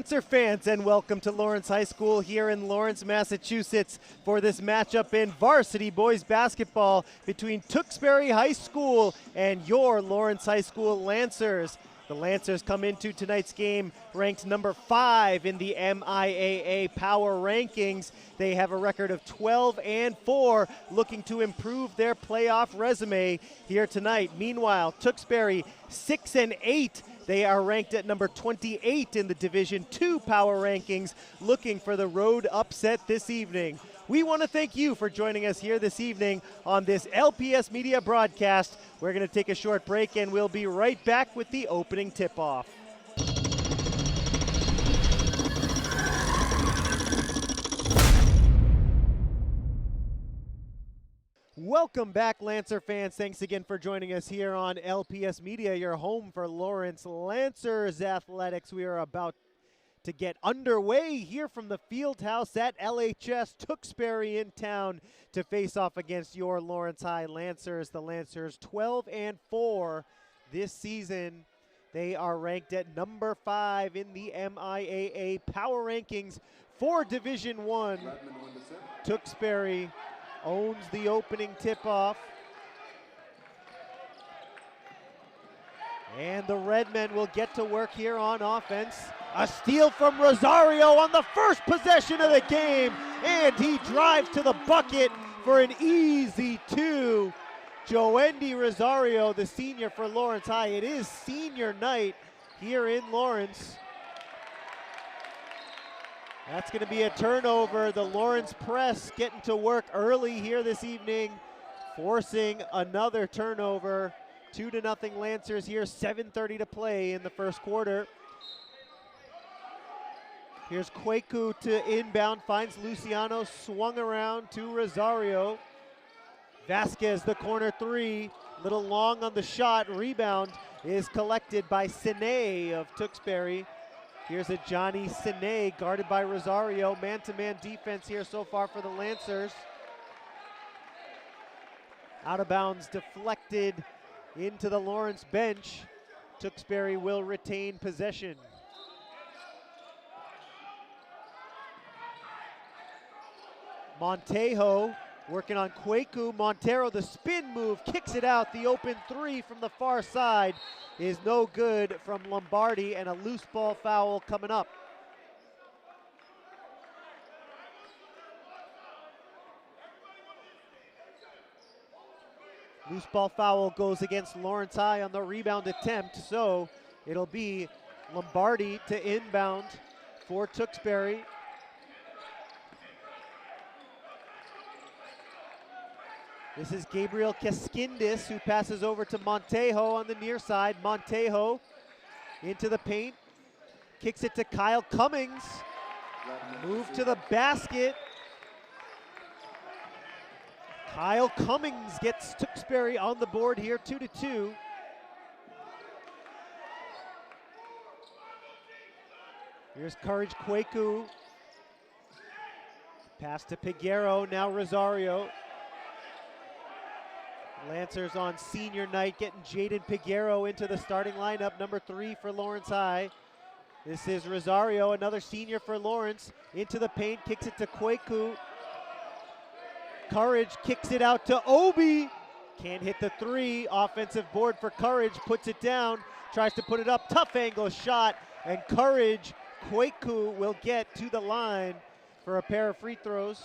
Lancer fans, and welcome to Lawrence High School here in Lawrence, Massachusetts for this matchup in varsity boys basketball between Tewksbury High School and your Lawrence High School Lancers. The Lancers come into tonight's game ranked number 5 in the MIAA Power Rankings. They have a record of 12-4, looking to improve their playoff resume here tonight. Meanwhile, Tewksbury 6-8. They are ranked at number 28 in the Division II Power Rankings, looking for the road upset this evening. We want to thank you for joining us here this evening on this LPS Media broadcast. We're going to take a short break, and we'll be right back with the opening tip-off. Welcome back, Lancer fans. Thanks again for joining us here on LPS Media, your home for Lawrence Lancers athletics. We are about to get underway here from the field house at LHS Tewksbury in town to face off against your Lawrence High Lancers. The Lancers 12-4 this season. They are ranked at number 5 in the MIAA Power Rankings for Division I. Tewksbury owns the opening tip-off. And the Redmen will get to work here on offense. A steal from Rosario on the first possession of the game, and he drives to the bucket for an easy 2. Joendy Rosario, the senior for Lawrence High. It is senior night here in Lawrence. That's going to be a turnover. The Lawrence press getting to work early here this evening, forcing another turnover. 2-0 Lancers here, 7:30 to play in the first quarter. Here's Kwaku to inbound, finds Luciano, swung around to Rosario. Vasquez, the corner 3, little long on the shot. Rebound is collected by Sine of Tewksbury. Here's a Johnny Sine guarded by Rosario. Man-to-man defense here so far for the Lancers. Out of bounds, deflected into the Lawrence bench. Tewksbury will retain possession. Montejo working on Kwaku. Montero, the spin move, kicks it out. The open 3 from the far side is no good from Lombardi, and a loose ball foul coming up. Loose ball foul goes against Lawrence High on the rebound attempt, so it'll be Lombardi to inbound for Tewksbury. This is Gabriel Casquindis, who passes over to Montejo on the near side. Montejo into the paint, kicks it to Kyle Cummings. Move to the basket. Kyle Cummings gets Tewksbury on the board here, 2-2. Here's Courage Kwaku. Pass to Piguero, now Rosario. Lancers on senior night getting Jaden Piguero into the starting lineup, number 3 for Lawrence High. This is Rosario, another senior for Lawrence, into the paint, kicks it to Kwaku. Courage kicks it out to Obi. Can't hit the 3. Offensive board for Courage, puts it down, tries to put it up, tough angle shot, and Courage, Kwaku will get to the line for a pair of free throws.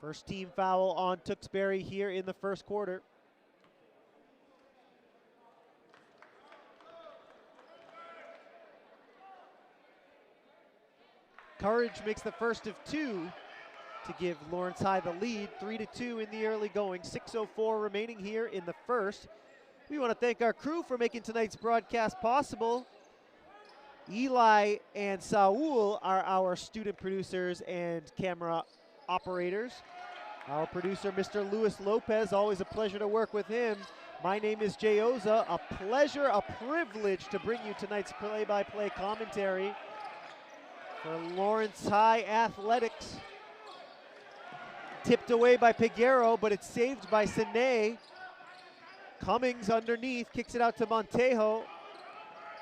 First team foul on Tewksbury here in the first quarter. Courage makes the first of 2 to give Lawrence High the lead, 3-2 in the early going. 6:04 remaining here in the first. We want to thank our crew for making tonight's broadcast possible. Eli and Saul are our student producers and camera operators. Our producer, Mr. Luis Lopez, always a pleasure to work with him. My name is Jay Oza. A pleasure, a privilege to bring you tonight's play-by-play commentary for Lawrence High Athletics. Tipped away by Peguero, but it's saved by Sine. Cummings underneath, kicks it out to Montejo.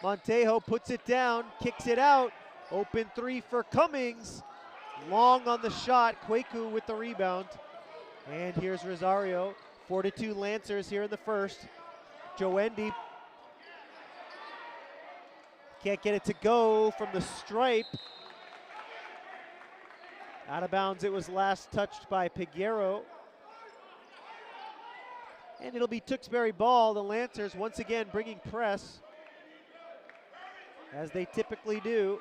Montejo puts it down, kicks it out. Open three for Cummings. Long on the shot, Kwaku with the rebound. And here's Rosario. 4-2 Lancers here in the first. Joendi can't get it to go from the stripe. Out of bounds, it was last touched by Peguero. And it'll be Tewksbury ball. The Lancers once again bringing press, as they typically do.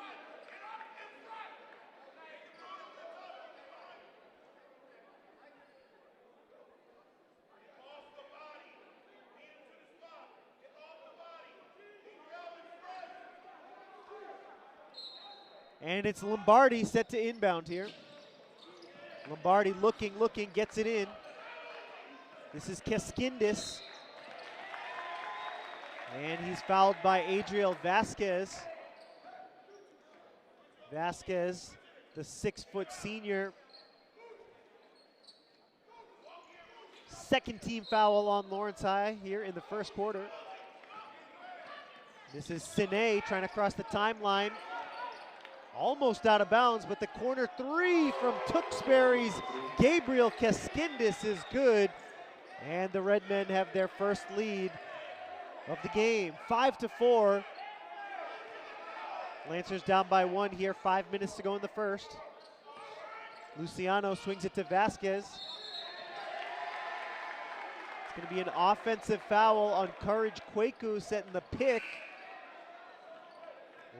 And it's Lombardi set to inbound here. Lombardi looking, gets it in. This is Keskindis. And he's fouled by Adriel Vasquez. Vasquez, the 6-foot senior. Second team foul on Lawrence High here in the first quarter. This is Sine trying to cross the timeline. Almost out of bounds, but the corner three from Tewksbury's Gabriel Keskindis is good. And the Red Men have their first lead of the game, 5-4. Lancers down by 1 here, 5 minutes to go in the first. Luciano swings it to Vasquez. It's going to be an offensive foul on Courage Kwaku setting the pick.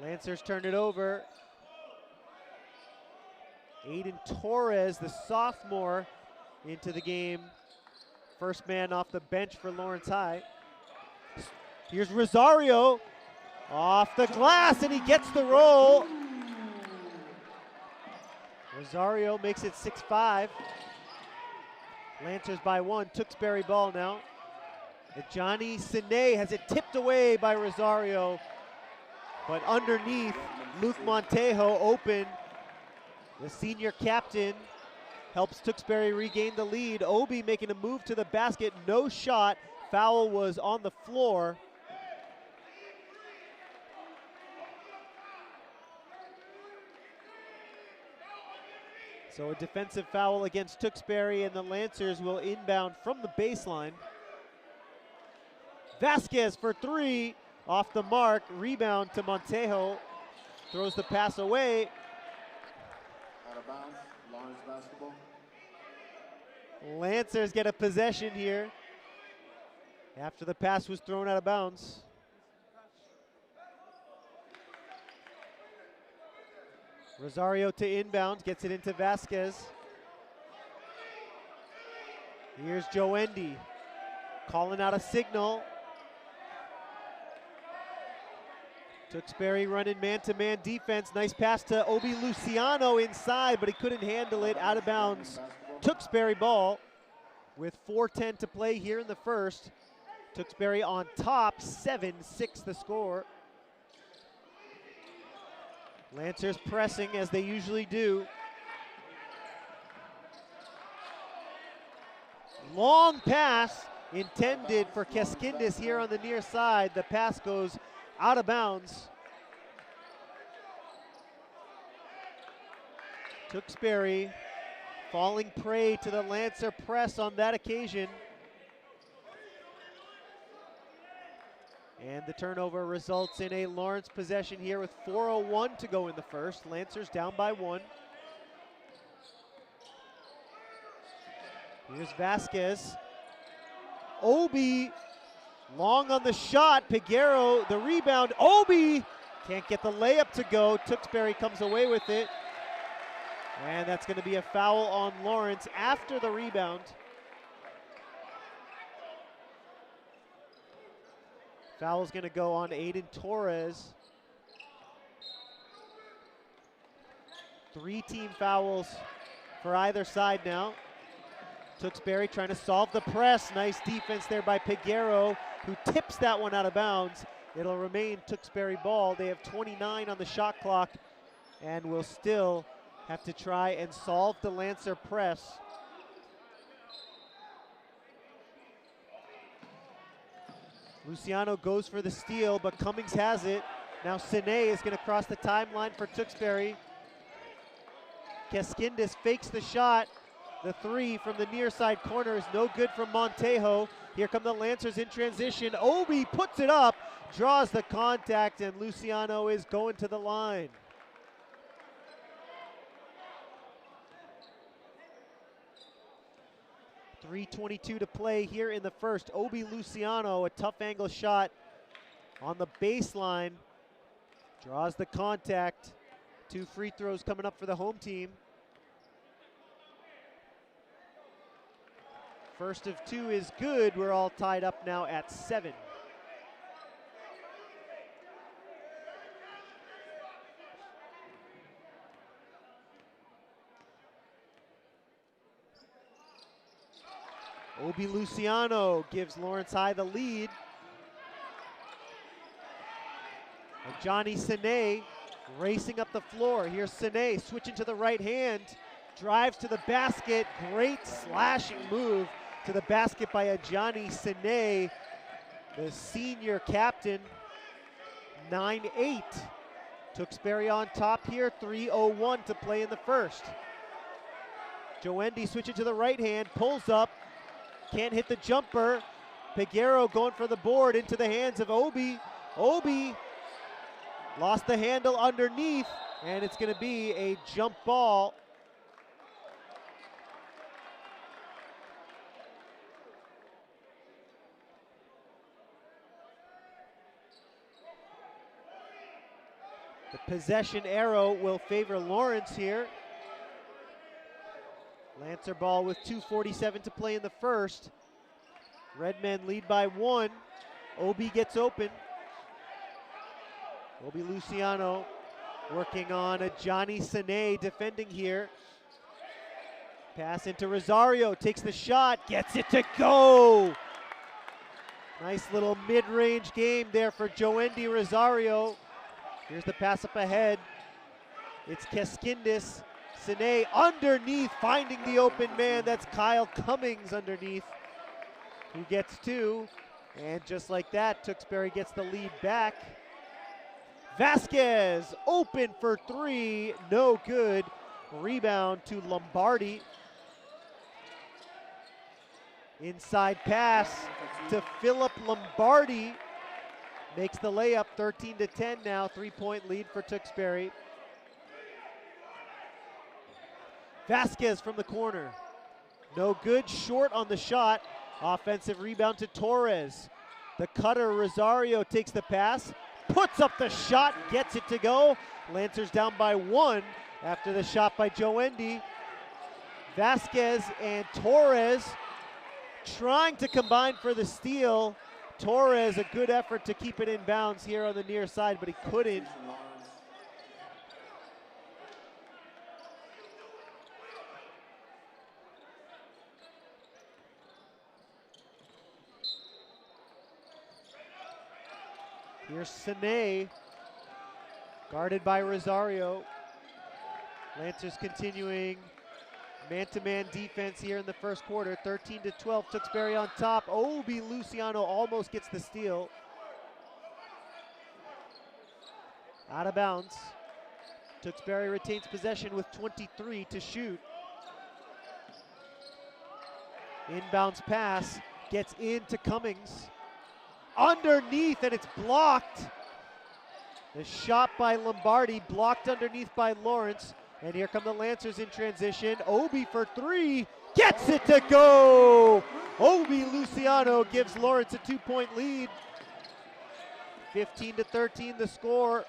Lancers turn it over. Aiden Torres, the sophomore, into the game. First man off the bench for Lawrence High. Here's Rosario off the glass, and he gets the roll. Rosario makes it 6-5. Lancers by 1. Tewksbury ball now. Johnny Sine has it tipped away by Rosario, but underneath, Luke Montejo open. The senior captain helps Tewksbury regain the lead. Obi making a move to the basket, no shot. Foul was on the floor. So a defensive foul against Tewksbury, and the Lancers will inbound from the baseline. Vasquez for 3, off the mark, rebound to Montejo. Throws the pass away. Out of bounds, Lawrence basketball. Lancers get a possession here after the pass was thrown out of bounds. Rosario to inbound, gets it into Vasquez. Here's Joendi calling out a signal. Tewksbury running man-to-man defense. Nice pass to Obi Luciano inside, but he couldn't handle it. Out of bounds. Tewksbury ball with 4:10 to play here in the first. Tewksbury on top, 7-6 the score. Lancers pressing as they usually do. Long pass intended for Keskindis here on the near side. The pass goes out of bounds. Tewksbury falling prey to the Lancer press on that occasion. And the turnover results in a Lawrence possession here with 4:01 to go in the first. Lancers down by 1. Here's Vasquez. Obi long on the shot. Peguero the rebound. Obi can't get the layup to go. Tewksbury comes away with it. And that's going to be a foul on Lawrence after the rebound. Foul's going to go on Aiden Torres. 3 team fouls for either side now. Tewksbury trying to solve the press. Nice defense there by Peguero, who tips that one out of bounds. It'll remain Tewksbury ball. They have 29 on the shot clock and will still have to try and solve the Lancer press. Luciano goes for the steal, but Cummings has it. Now Sine is going to cross the timeline for Tewksbury. Keskindis fakes the shot. The three from the near side corner is no good from Montejo. Here come the Lancers in transition. Obi puts it up, draws the contact, and Luciano is going to the line. .322 to play here in the first. Obi Luciano, a tough angle shot on the baseline. Draws the contact. 2 free throws coming up for the home team. First of 2 is good. We're all tied up now at 7. Obi Luciano gives Lawrence High the lead. And Johnny Sine racing up the floor. Here's Sine switching to the right hand. Drives to the basket. Great slashing move to the basket by a Johnny Sine, the senior captain. 9-8. Tewksbury on top here. 3:01 to play in the first. Joendi switching to the right hand. Pulls up. Can't hit the jumper. Peguero going for the board into the hands of Obi. Obi lost the handle underneath, and it's going to be a jump ball. The possession arrow will favor Lawrence here. Lancer ball with 2:47 to play in the first. Redmen lead by 1. Obi gets open. Obi Luciano working on a Johnny Sine defending here. Pass into Rosario, takes the shot, gets it to go. Nice little mid-range game there for Joendi Rosario. Here's the pass up ahead. It's Keskindis. Sine underneath, finding the open man. That's Kyle Cummings underneath, who gets 2. And just like that, Tewksbury gets the lead back. Vasquez open for 3, no good. Rebound to Lombardi. Inside pass to Philip Lombardi. Makes the layup. 13-10 now, 3-point lead for Tewksbury. Vasquez from the corner. No good, short on the shot. Offensive rebound to Torres. The cutter, Rosario, takes the pass, puts up the shot, gets it to go. Lancers down by 1 after the shot by Joendi. Vasquez and Torres trying to combine for the steal. Torres, a good effort to keep it in bounds here on the near side, but he couldn't. Here's Sine, guarded by Rosario. Lancers continuing man-to-man defense here in the first quarter. 13-12, Tewksbury on top. Obi Luciano almost gets the steal. Out of bounds. Tewksbury retains possession with 23 to shoot. Inbounds pass, gets into Cummings. Underneath, and it's blocked. The shot by Lombardi blocked underneath by Lawrence. And here come the Lancers in transition. Obi for 3, gets it to go. Obi Luciano gives Lawrence a 2-point lead. 15-13 the score.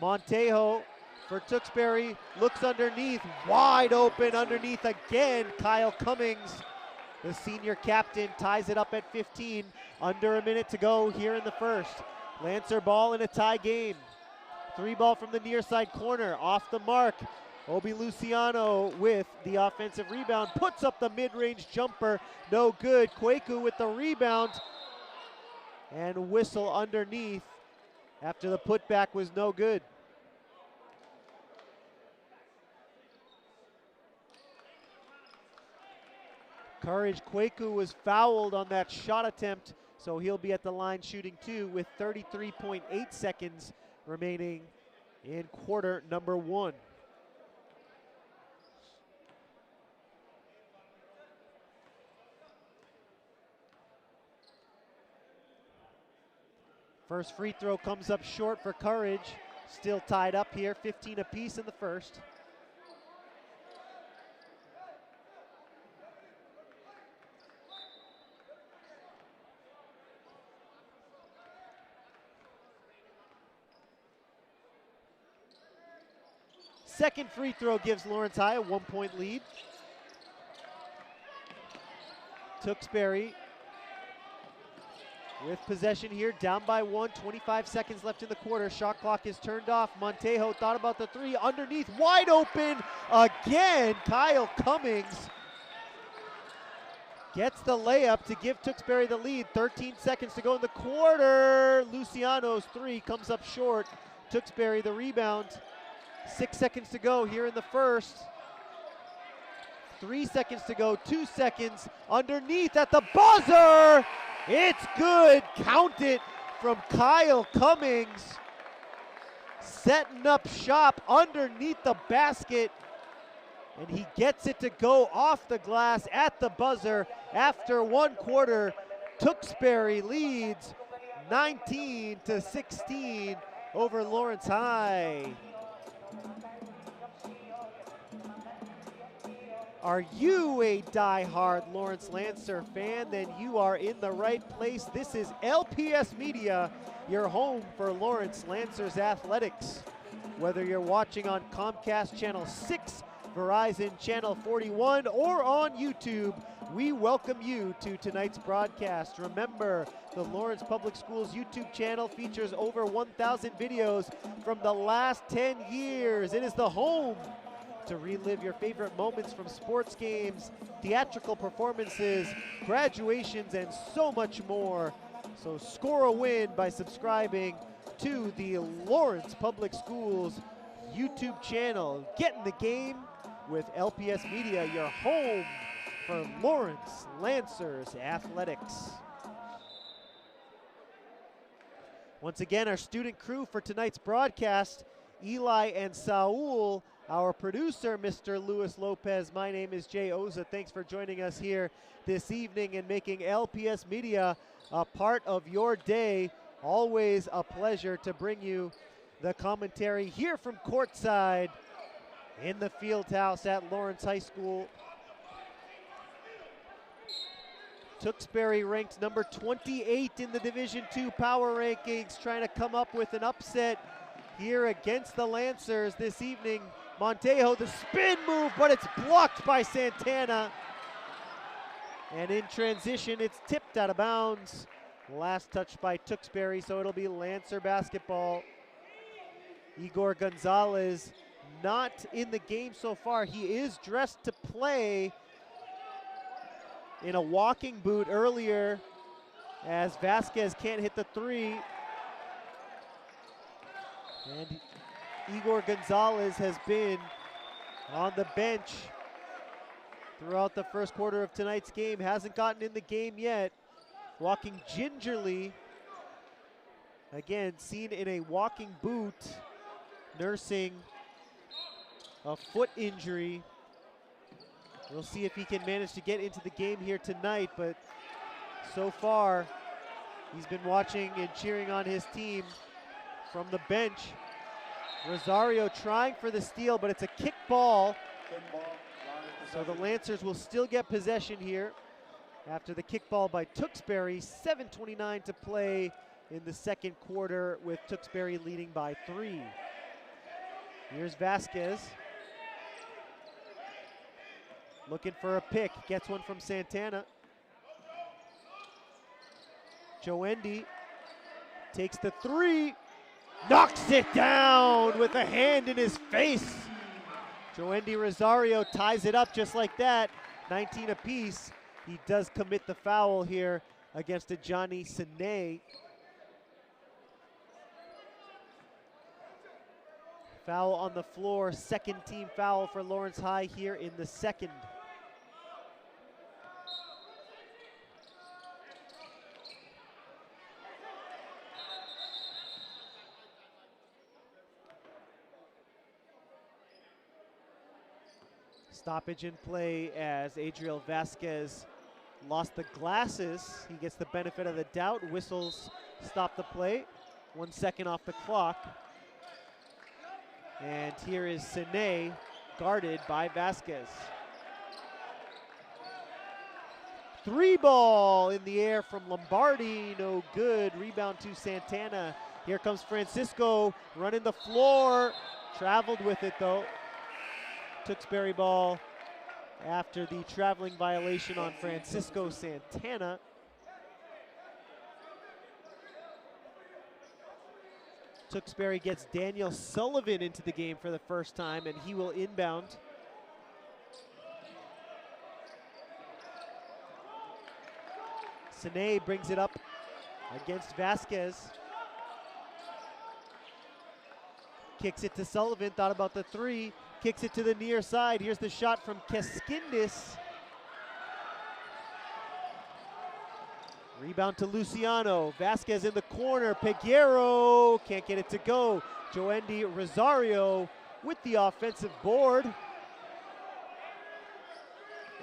Montejo for Tewksbury, looks underneath, wide open underneath again. Kyle Cummings, the senior captain, ties it up at 15. Under a minute to go here in the first. Lancer ball in a tie game. 3 ball from the near side corner, off the mark. Obi Luciano with the offensive rebound, puts up the mid-range jumper, no good. Kwaku with the rebound, and whistle underneath after the putback was no good. Courage Kwaku was fouled on that shot attempt so he'll be at the line shooting 2 with 33.8 seconds remaining in quarter number 1. First free throw comes up short for Courage. Still tied up here, 15 apiece in the first. Second free throw gives Lawrence High a 1-point lead. Tewksbury with possession here, down by 1, 25 seconds left in the quarter. Shot clock is turned off. Montejo thought about the 3, underneath, wide open again. Kyle Cummings gets the layup to give Tewksbury the lead. 13 seconds to go in the quarter. Luciano's 3 comes up short. Tewksbury the rebound. 6 seconds to go here in the first. 3 seconds to go, 2 seconds. Underneath at the buzzer. It's good. Count it from Kyle Cummings. Setting up shop underneath the basket. And he gets it to go off the glass at the buzzer after 1 quarter. Tewksbury leads 19-16 over Lawrence High. Are you a die-hard Lawrence Lancer fan? Then you are in the right place. This is LPS Media, your home for Lawrence Lancers athletics. Whether you're watching on Comcast Channel 6, Verizon Channel 41, or on YouTube, we welcome you to tonight's broadcast. Remember, the Lawrence Public Schools YouTube channel features over 1,000 videos from the last 10 years. It is the home to relive your favorite moments from sports games, theatrical performances, graduations, and so much more. So score a win by subscribing to the Lawrence Public Schools YouTube channel. Get in the game with LPS Media, your home for Lawrence Lancers athletics. Once again, our student crew for tonight's broadcast, Eli and Saul. Our producer, Mr. Luis Lopez. My name is Jay Oza. Thanks for joining us here this evening and making LPS Media a part of your day. Always a pleasure to bring you the commentary here from courtside in the field house at Lawrence High School. Tewksbury ranked number 28 in the Division II power rankings, trying to come up with an upset here against the Lancers this evening. Montejo, the spin move, but it's blocked by Santana. And in transition, it's tipped out of bounds. Last touch by Tewksbury, so it'll be Lancer basketball. Igor Gonzalez not in the game so far. He is dressed to play in a walking boot earlier as Vasquez can't hit the 3. And Igor Gonzalez has been on the bench throughout the first quarter of tonight's game. Hasn't gotten in the game yet. Walking gingerly. Again, seen in a walking boot, nursing a foot injury. We'll see if he can manage to get into the game here tonight, but so far, he's been watching and cheering on his team from the bench. Rosario trying for the steal, but it's a kick ball. So the Lancers will still get possession here after the kick ball by Tewksbury. 7:29 to play in the second quarter with Tewksbury leading by 3. Here's Vasquez. Looking for a pick, gets one from Santana. Joendi takes the 3, knocks it down with a hand in his face. Joendi Rosario ties it up just like that, 19 apiece. He does commit the foul here against Johnny Sine. Foul on the floor, second team foul for Lawrence High here in the second. Stoppage in play as Adriel Vasquez lost the glasses. He gets the benefit of the doubt. Whistles stop the play. 1 second off the clock. And here is Sine guarded by Vasquez. 3 ball in the air from Lombardi, no good. Rebound to Santana. Here comes Francisco running the floor. Traveled with it though. Tewksbury ball after the traveling violation on Francisco Santana. Tewksbury gets Daniel Sullivan into the game for the first time, and he will inbound. Sine brings it up against Vasquez. Kicks it to Sullivan, thought about the 3. Kicks it to the near side. Here's the shot from Keskindis. Rebound to Luciano. Vasquez in the corner. Peguero can't get it to go. Joendy Rosario with the offensive board.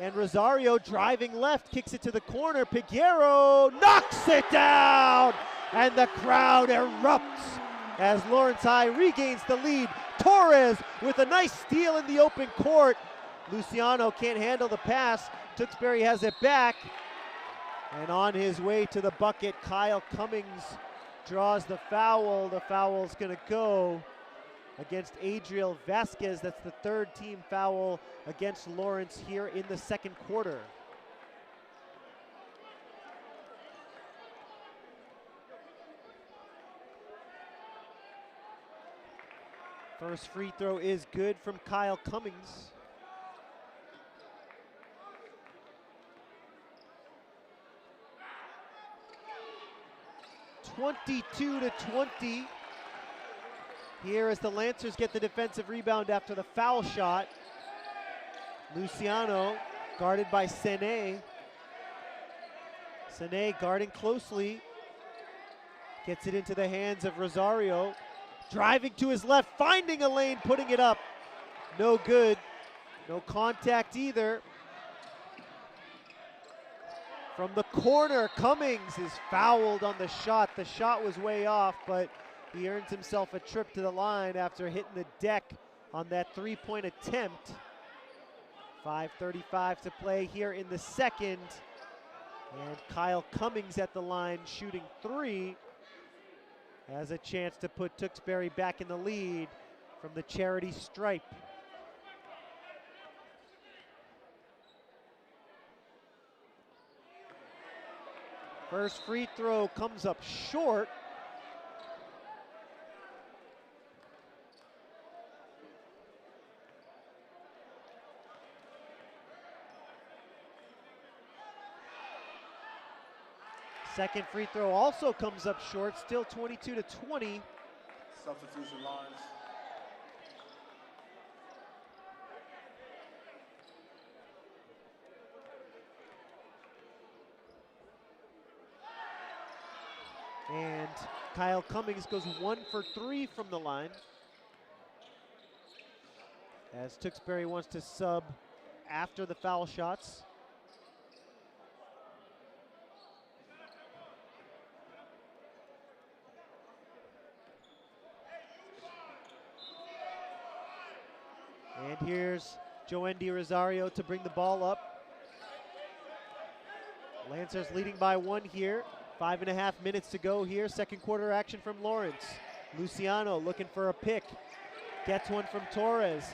And Rosario driving left, kicks it to the corner. Peguero knocks it down! And the crowd erupts as Lawrence High regains the lead. Torres with a nice steal in the open court. Luciano can't handle the pass. Tewksbury has it back. And on his way to the bucket, Kyle Cummings draws the foul. The foul's gonna go against Adriel Vasquez. That's the 3rd team foul against Lawrence here in the 2nd quarter. First free throw is good from Kyle Cummings. (22-20). Here as the Lancers get the defensive rebound after the foul shot. Luciano guarded by Sene. Sene guarding closely. Gets it into the hands of Rosario. Driving to his left, finding a lane, putting it up. No good. No contact either. From the corner, Cummings is fouled on the shot. The shot was way off, but he earns himself a trip to the line after hitting the deck on that 3-point attempt. 5:35 to play here in the 2nd. And Kyle Cummings at the line shooting 3. Has a chance to put Tewksbury back in the lead from the charity stripe. First free throw comes up short. Second free throw also comes up short, still 22-20. Substitution lines. And Kyle Cummings goes 1 for 3 from the line. As Tewksbury wants to sub after the foul shots. And here's Joendy Rosario to bring the ball up. Lancers leading by 1 here. 5.5 minutes to go here. 2nd quarter action from Lawrence. Luciano looking for a pick. Gets one from Torres.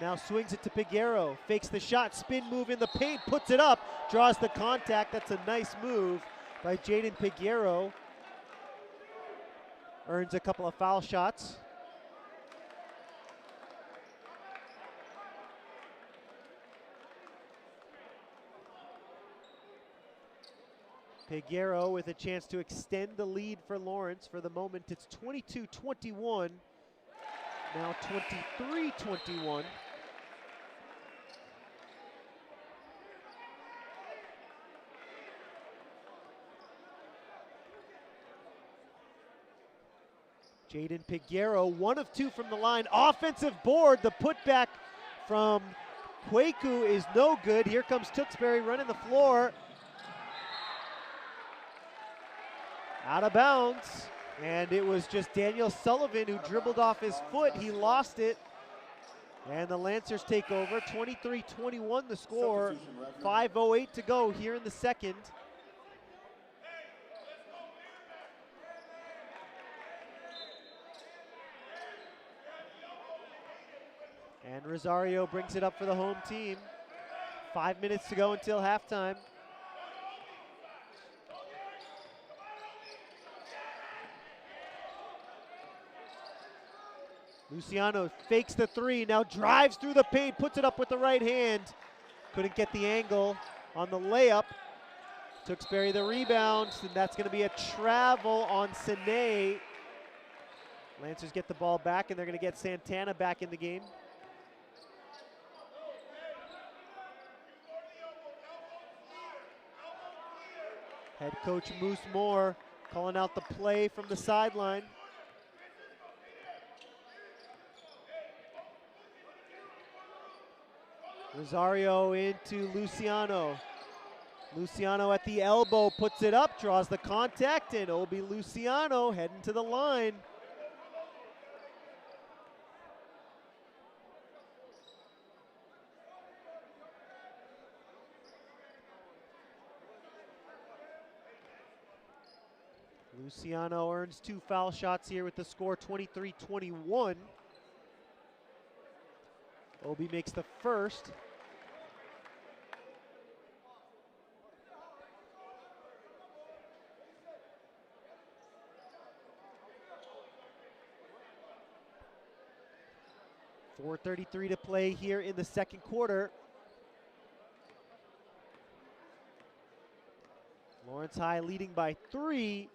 Now swings it to Peguero. Fakes the shot. Spin move in the paint. Puts it up. Draws the contact. That's a nice move by Jaden Peguero. Earns a couple of foul shots. Peguero with a chance to extend the lead for Lawrence. For the moment, it's 22-21. Now 23-21. Jaden Peguero, 1 of 2 from the line. Offensive board, the putback from Kwaku is no good. Here comes Tewksbury running the floor. Out of bounds. And it was just Daniel Sullivan who dribbled off his foot. He lost it. And the Lancers take over. 23-21 the score. 5:08 to go here in the second. And Rosario brings it up for the home team. 5 minutes to go until halftime. Luciano fakes the three, now drives through the paint, puts it up with the right hand. Couldn't get the angle on the layup. Tewksbury the rebound, and that's going to be a travel on Sine. Lancers get the ball back, and they're going to get Santana back in the game. Head coach Moose Moore calling out the play from the sideline. Rosario into Luciano. Luciano at the elbow, puts it up, draws the contact, and Obi Luciano heading to the line. Luciano earns 2 foul shots here with the score 23-21. Obi makes the first. .433 to play here in the second quarter. Lawrence High leading by 3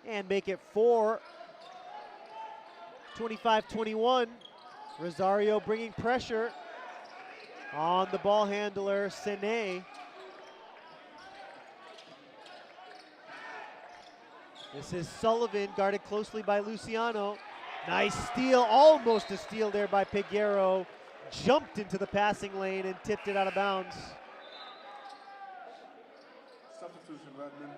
and make it 4. 25-21. Rosario bringing pressure on the ball handler, Sine. This is Sullivan, guarded closely by Luciano. Nice steal, almost a steal there by Peguero. Jumped into the passing lane and tipped it out of bounds. Substitution, Redmond.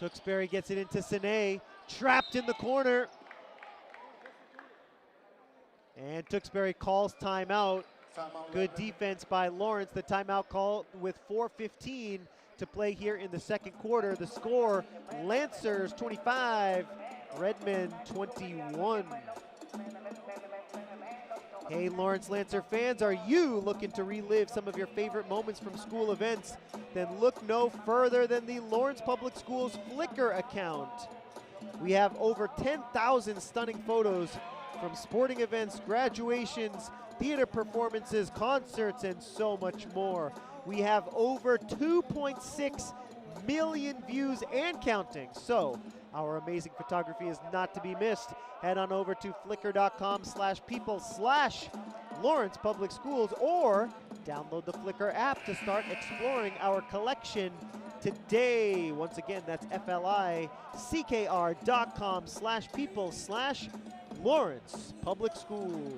Tewksbury gets it into Sine, trapped in the corner. And Tewksbury calls timeout. Good defense by Lawrence. The timeout called with 4:15 to play here in the second quarter. The score, Lancers 25, Redmond 21. Hey Lawrence Lancer fans, are you looking to relive some of your favorite moments from school events? Then look no further than the Lawrence Public Schools Flickr account. We have over 10,000 stunning photos from sporting events, graduations, theater performances, concerts, and so much more. We have over 2.6 million views and counting. So our amazing photography is not to be missed. Head on over to flickr.com/people/Lawrence Public Schools or download the Flickr app to start exploring our collection today. Once again, that's flickr.com/people/Lawrence Public Schools.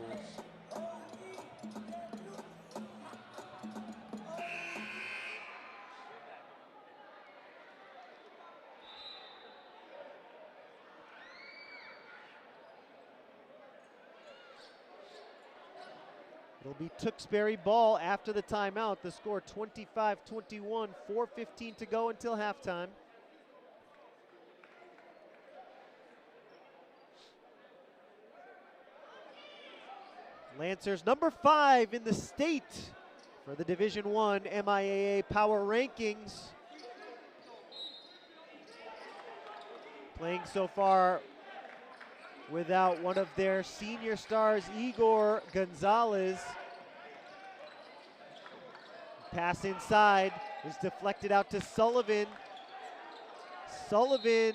It'll be Tewksbury ball after the timeout. The score 25-21, 4:15 to go until halftime. Lancers number 5 in the state for the Division I MIAA Power Rankings. Playing so far without one of their senior stars, Igor Gonzalez. Pass inside is deflected out to Sullivan. Sullivan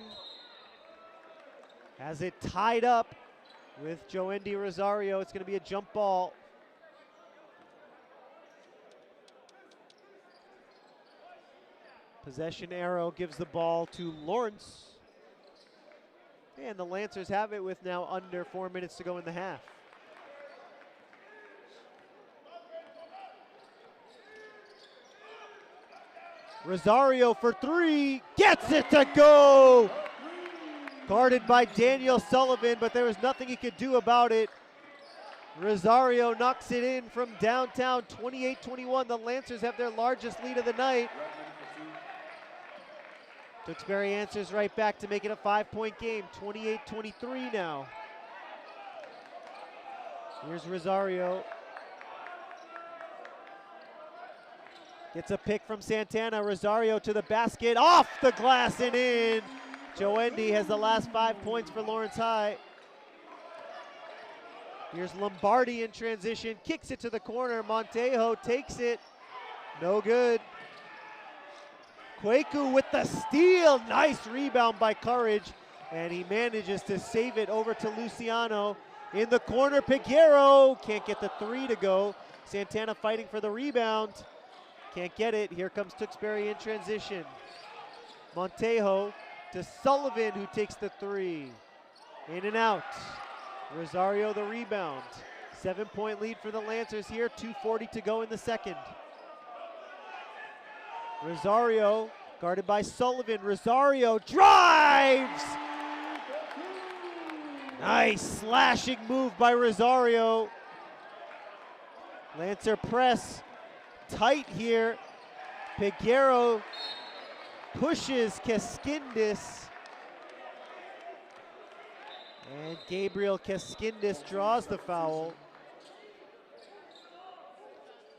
has it tied up with Joendy Rosario. It's going to be a jump ball. Possession arrow gives the ball to Lawrence. And the Lancers have it with now under 4 minutes to go in the half. Rosario for three, gets it to go! Guarded by Daniel Sullivan, but there was nothing he could do about it. Rosario knocks it in from downtown, 28-21. The Lancers have their largest lead of the night. Tewksbury answers right back to make it a 5-point game, 28-23 now. Here's Rosario. Gets a pick from Santana. Rosario to the basket, off the glass and in. Joendi has the last 5 points for Lawrence High. Here's Lombardi in transition, kicks it to the corner. Montejo takes it, no good. Kwaku with the steal, nice rebound by Courage, and he manages to save it over to Luciano. In the corner, Piguero can't get the three to go. Santana fighting for the rebound, can't get it. Here comes Tewksbury in transition. Montejo to Sullivan, who takes the three. In and out. Rosario the rebound. 7-point lead for the Lancers here, 2:40 to go in the second. Rosario guarded by Sullivan. Rosario drives! Nice slashing move by Rosario. Lancer press tight here. Piguero pushes Keskindis. And Gabriel Keskindis draws the foul.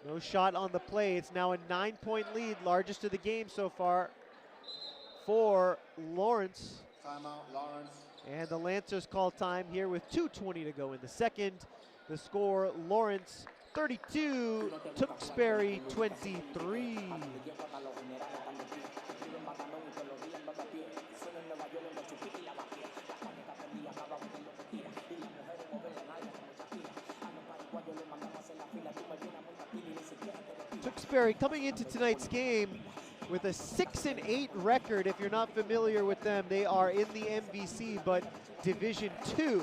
No shot on the play. It's now a 9-point lead, largest of the game so far for Lawrence. Timeout, Lawrence. And the Lancers call time here with 2:20 to go in the second. The score, Lawrence 32, Tewksbury 23. Tewksbury coming into tonight's game with a 6-8 record. If you're not familiar with them, they are in the MVC, but Division II,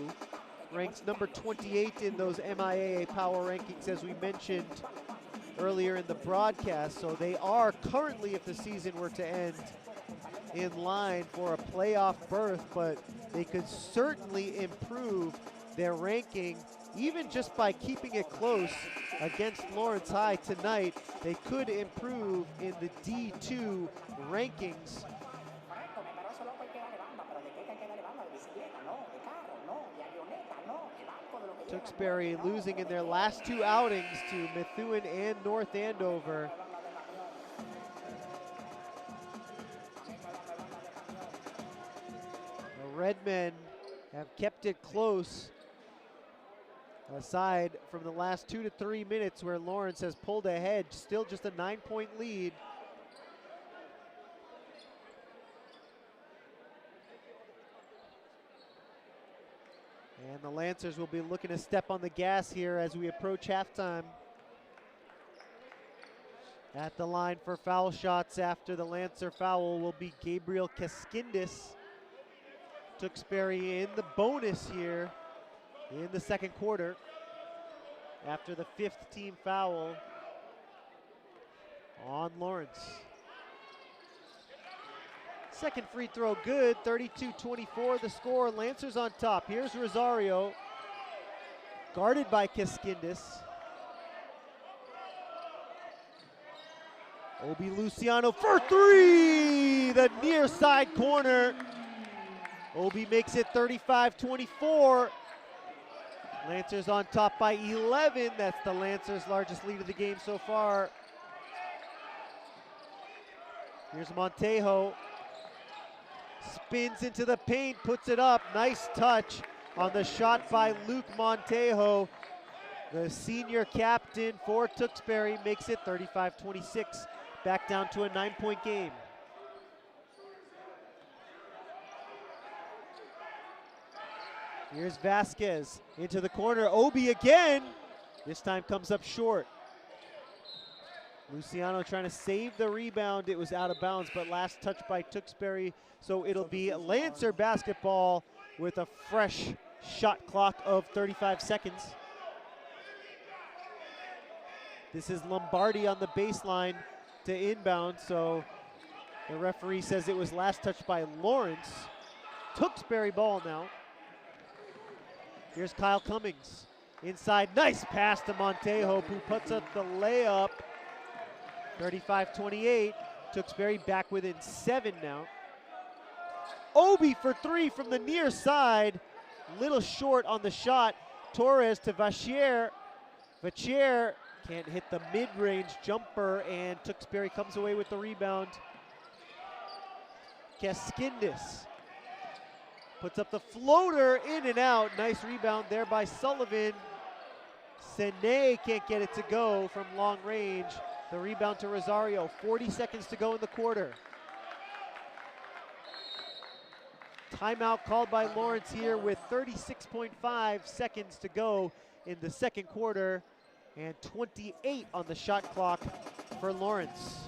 ranks number 28 in those MIAA power rankings, as we mentioned earlier in the broadcast. So they are currently, if the season were to end, in line for a playoff berth, but they could certainly improve their ranking even just by keeping it close against Lawrence High tonight. They could improve in the D2 rankings. Tewksbury losing in their last two outings to Methuen and North Andover. The Redmen have kept it close, aside from the last 2 to 3 minutes where Lawrence has pulled ahead. Still just a 9-point lead. And the Lancers will be looking to step on the gas here as we approach halftime. At the line for foul shots after the Lancer foul will be Gabriel Keskindis. Tewksbury in the bonus here in the second quarter after the 5th team foul on Lawrence. Second free throw good, 32-24 the score. Lancers on top. Here's Rosario, guarded by Keskindis. Obi Luciano for three, the near side corner. Obi makes it 35-24. Lancers on top by 11. That's the Lancers' largest lead of the game so far. Here's Montejo. Spins into the paint, puts it up. Nice touch on the shot by Luke Montejo. The senior captain for Tewksbury makes it 35-26. Back down to a 9-point game. Here's Vasquez into the corner. Obi again. This time comes up short. Luciano trying to save the rebound. It was out of bounds, but last touch by Tewksbury. So it'll be Lancer basketball with a fresh shot clock of 35 seconds. This is Lombardi on the baseline to inbound, so the referee says it was last touched by Lawrence. Tewksbury ball now. Here's Kyle Cummings. Inside, nice pass to Montejo, who puts up the layup. 35-28. Tewksbury back within 7 now. Obi for 3 from the near side. Little short on the shot. Torres to Vachier. Vachier can't hit the mid-range jumper, and Tewksbury comes away with the rebound. Kaskindis puts up the floater, in and out. Nice rebound there by Sullivan. Sene can't get it to go from long range. The rebound to Rosario. 40 seconds to go in the quarter. Timeout called by Lawrence here with 36.5 seconds to go in the second quarter, and 28 on the shot clock for Lawrence.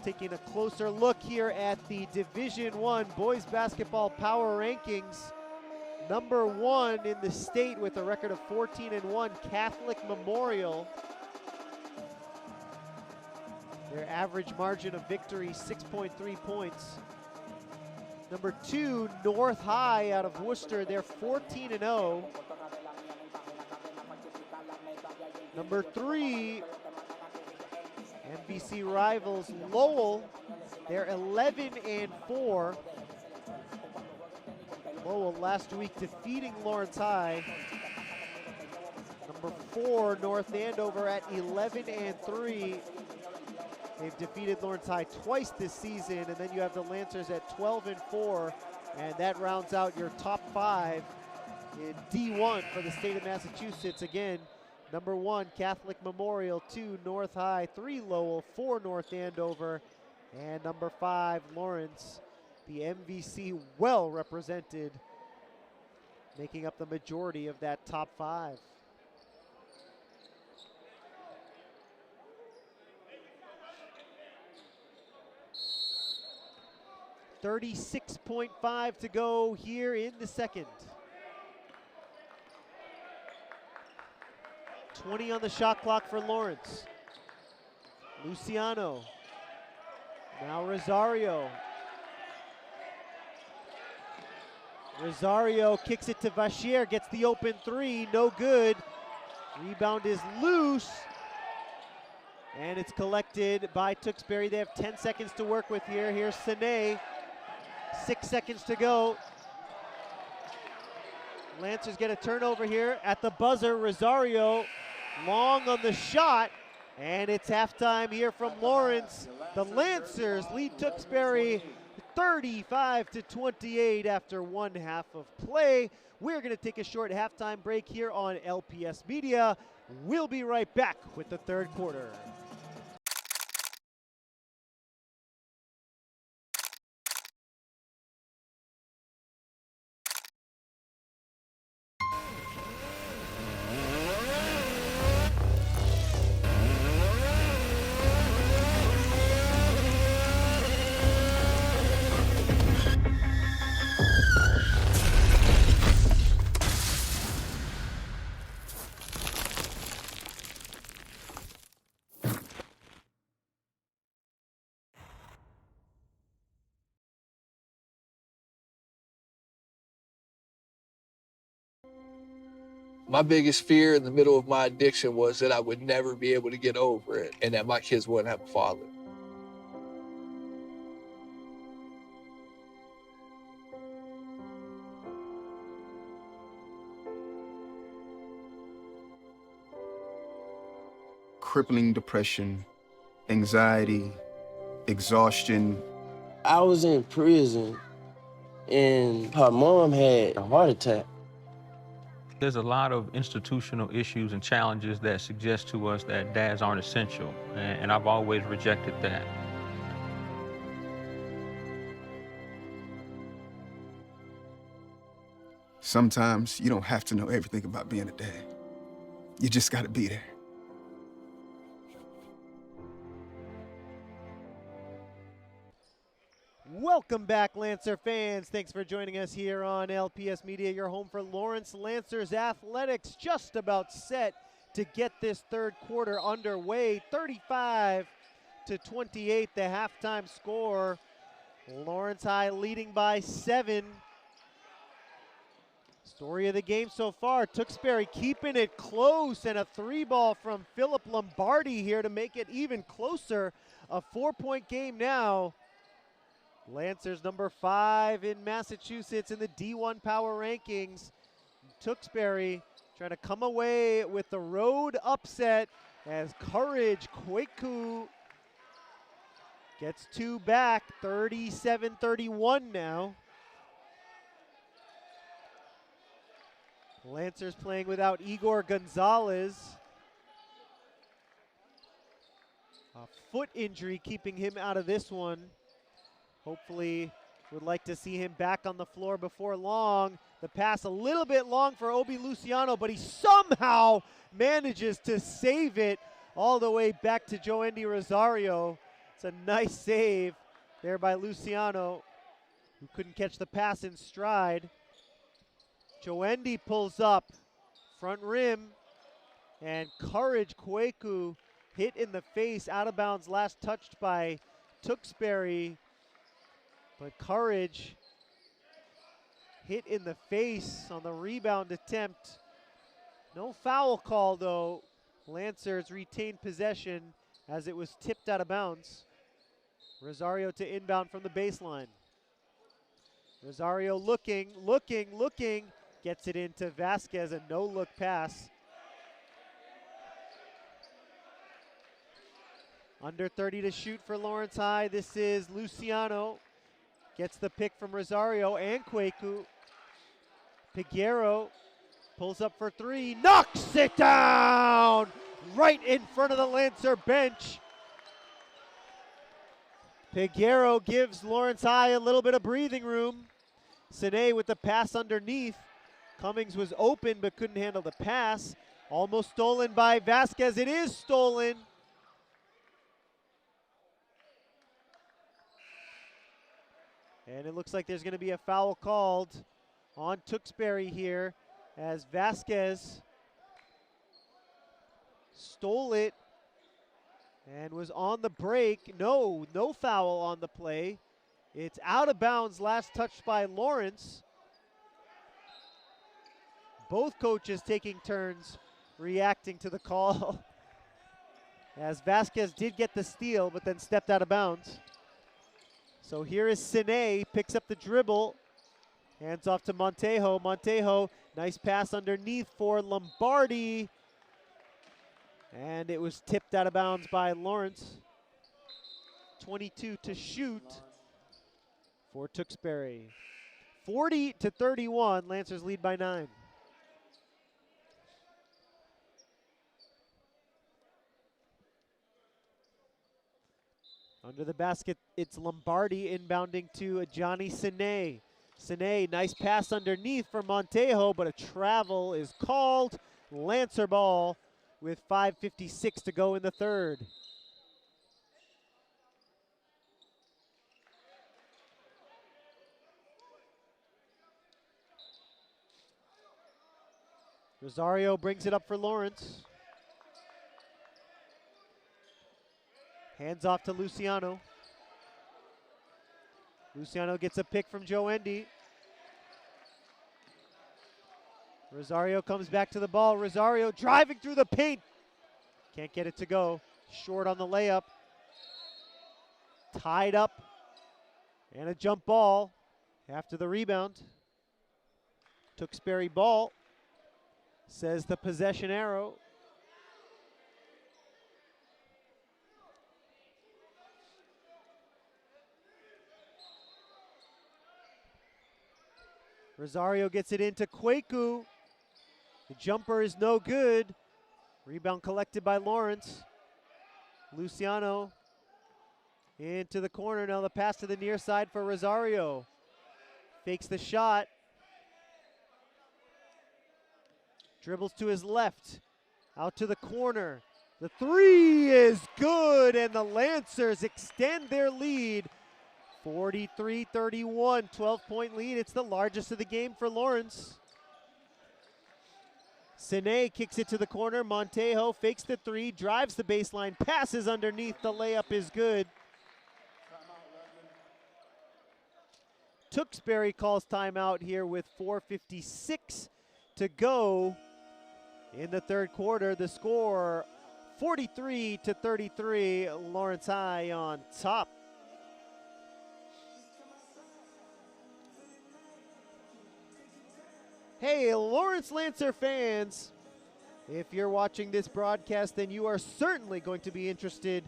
Taking a closer look here at the Division I boys basketball power rankings. Number 1 in the state with a record of 14-1, Catholic Memorial. Their average margin of victory, 6.3 points. Number 2, North High out of Worcester. They're 14-0. Number 3, MVC rivals Lowell. They're 11-4. Lowell last week defeating Lawrence High. Number 4, North Andover at 11-3. They've defeated Lawrence High twice this season, and then you have the Lancers at 12-4, and that rounds out your top 5 in D1 for the state of Massachusetts. Again, number 1, Catholic Memorial, 2, North High, 3, Lowell, 4, North Andover, and number 5, Lawrence. The MVC well represented, making up the majority of that top 5. .5 to go here in the second. 20 on the shot clock for Lawrence. Luciano. Now Rosario. Rosario kicks it to Vachier, gets the open 3, no good. Rebound is loose, and it's collected by Tewksbury. They have 10 seconds to work with here. Here's Sene, 6 seconds to go. Lancers get a turnover here at the buzzer. Rosario long on the shot, and it's halftime here from Lawrence. The Lancers lead Tewksbury 35-28 after 1 half of play. We're going to take a short halftime break here on LPS Media. We'll be right back with the third quarter. My biggest fear in the middle of my addiction was that I would never be able to get over it and that my kids wouldn't have a father. Crippling depression, anxiety, exhaustion. I was in prison and her mom had a heart attack. There's a lot of institutional issues and challenges that suggest to us that dads aren't essential, and I've always rejected that. Sometimes you don't have to know everything about being a dad. You just gotta be there. Welcome back, Lancer fans. Thanks for joining us here on LPS Media, your home for Lawrence Lancers athletics. Just about set to get this third quarter underway. 35-28, the halftime score. Lawrence High leading by 7. Story of the game so far, Tewksbury keeping it close, and a 3-ball from Philip Lombardi here to make it even closer. A 4-point game now. Lancers number 5 in Massachusetts in the D1 power rankings. Tewksbury trying to come away with the road upset as Courage Kwaku gets 2 back, 37-31 now. Lancers playing without Igor Gonzalez. A foot injury keeping him out of this one. Hopefully, would like to see him back on the floor before long. The pass a little bit long for Obi Luciano, but he somehow manages to save it all the way back to Joendy Rosario. It's a nice save there by Luciano, who couldn't catch the pass in stride. Joendy pulls up, front rim, and Courage Kwaku hit in the face, out of bounds, last touched by Tewksbury. But Courage hit in the face on the rebound attempt. No foul call though. Lancers retained possession as it was tipped out of bounds. Rosario to inbound from the baseline. Rosario looking. Gets it into Vasquez, a no-look pass. Under 30 to shoot for Lawrence High. This is Luciano. Gets the pick from Rosario and Kwaku. Piguero pulls up for 3, knocks it down right in front of the Lancer bench. Piguero gives Lawrence High a little bit of breathing room. Sine with the pass underneath. Cummings was open but couldn't handle the pass. Almost stolen by Vasquez. It is stolen. And it looks like there's going to be a foul called on Tewksbury here as Vasquez stole it and was on the break. No foul on the play. It's out of bounds, last touched by Lawrence. Both coaches taking turns reacting to the call as Vasquez did get the steal but then stepped out of bounds. So here is Sine, picks up the dribble, hands off to Montejo. Montejo, nice pass underneath for Lombardi. And it was tipped out of bounds by Lawrence. 22 to shoot for Tewksbury. 40-31, Lancers lead by 9. Under the basket, it's Lombardi inbounding to Johnny Sine. Sine, nice pass underneath for Montejo, but a travel is called. Lancer ball with 5:56 to go in the third. Rosario brings it up for Lawrence. Hands off to Luciano. Luciano gets a pick from Joendy. Rosario comes back to the ball. Rosario driving through the paint. Can't get it to go. Short on the layup. Tied up. And a jump ball after the rebound. Tewksbury ball, says the possession arrow. Rosario gets it into Kwaku. The jumper is no good. Rebound collected by Lawrence. Luciano into the corner. Now the pass to the near side for Rosario. Fakes the shot. Dribbles to his left. Out to the corner. The 3 is good, and the Lancers extend their lead 43-31, 12-point lead. It's the largest of the game for Lawrence. Sine kicks it to the corner. Montejo fakes the three, drives the baseline, passes underneath. The layup is good. Tewksbury calls timeout here with 4:56 to go in the third quarter. The score 43-33, Lawrence High on top. Hey, Lawrence Lancer fans, if you're watching this broadcast, then you are certainly going to be interested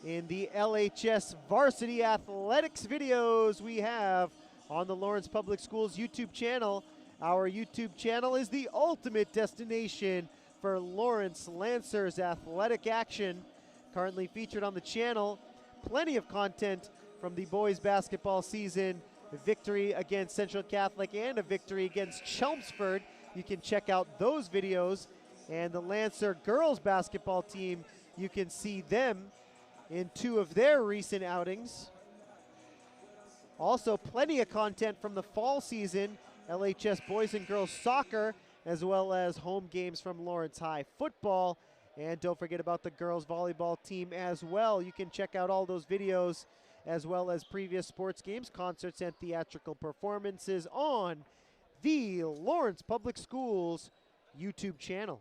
in the LHS Varsity Athletics videos we have on the Lawrence Public Schools YouTube channel. Our YouTube channel is the ultimate destination for Lawrence Lancers athletic action. Currently featured on the channel, plenty of content from the boys basketball season, a victory against Central Catholic and a victory against Chelmsford. You can check out those videos. And the Lancer girls basketball team, you can see them in two of their recent outings. Also, plenty of content from the fall season, LHS boys and girls soccer, as well as home games from Lawrence High football. And don't forget about the girls volleyball team as well. You can check out all those videos as well as previous sports games, concerts, and theatrical performances on the Lawrence Public Schools YouTube channel.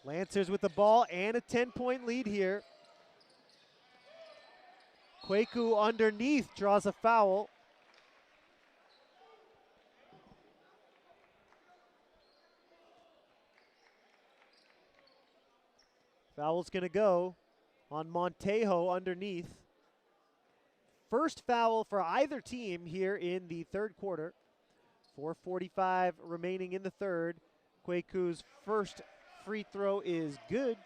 Lancers with the ball and a 10-point lead here. Kwaku underneath draws a foul. Foul's going to go on Montejo underneath. First foul for either team here in the third quarter. 4:45 remaining in the third. Kwaku's first free throw is good.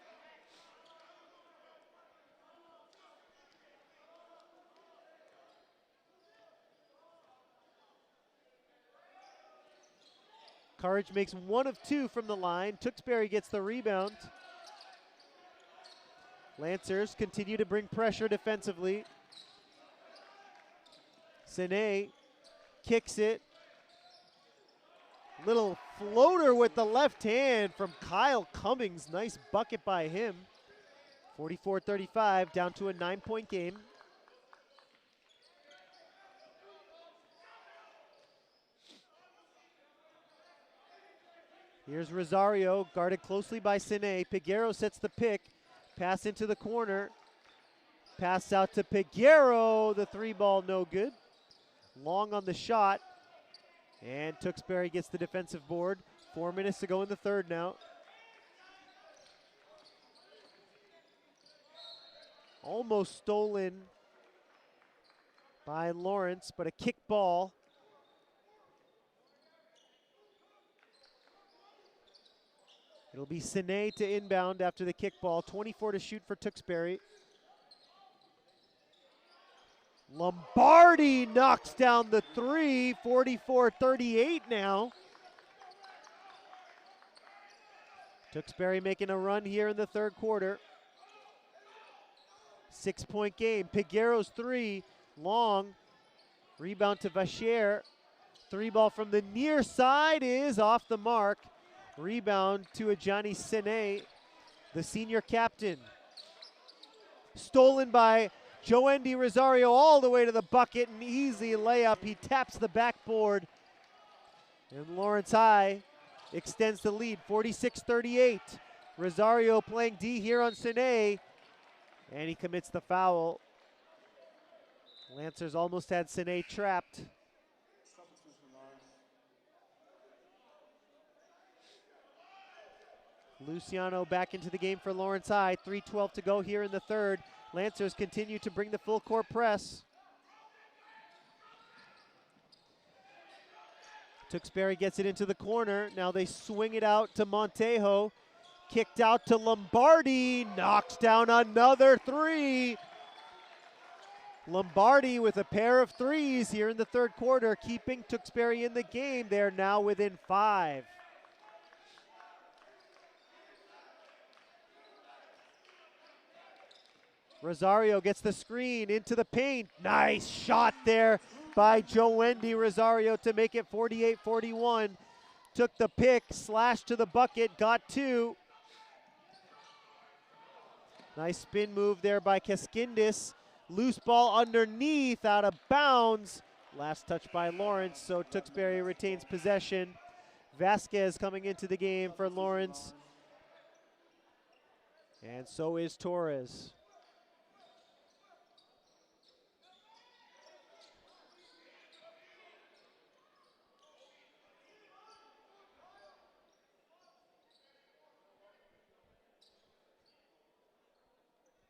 Courage makes one of two from the line. Tewksbury gets the rebound. Lancers continue to bring pressure defensively. Sine kicks it. Little floater with the left hand from Kyle Cummings. Nice bucket by him. 44-35, down to a 9-point game. Here's Rosario, guarded closely by Sine. Piguero sets the pick. Pass into the corner. Pass out to Piguero. The three ball no good. Long on the shot. And Tewksbury gets the defensive board. 4 minutes to go in the third now. Almost stolen by Lawrence, but a kick ball. It'll be Sine to inbound after the kickball. 24 to shoot for Tewksbury. Lombardi knocks down the three. 44-38 now. Tewksbury making a run here in the third quarter. 6-point game. Piguero's three, long. Rebound to Vacher. Three ball from the near side is off the mark. Rebound to Ajani Sine, the senior captain. Stolen by Joendi Rosario all the way to the bucket. An easy layup. He taps the backboard. And Lawrence High extends the lead, 46-38. Rosario playing D here on Sine. And he commits the foul. Lancers almost had Sine trapped. Luciano back into the game for Lawrence High. 3:12 to go here in the third. Lancers continue to bring the full court press. Tewksbury gets it into the corner. Now they swing it out to Montejo. Kicked out to Lombardi. Knocks down another three. Lombardi with a pair of threes here in the third quarter, keeping Tewksbury in the game. They're now within 5. Rosario gets the screen into the paint. Nice shot there by Joe Wendy. Rosario to make it 48-41. Took the pick, slashed to the bucket, got 2. Nice spin move there by Keskindis. Loose ball underneath, out of bounds. Last touch by Lawrence, so Tewksbury retains possession. Vasquez coming into the game for Lawrence. And so is Torres.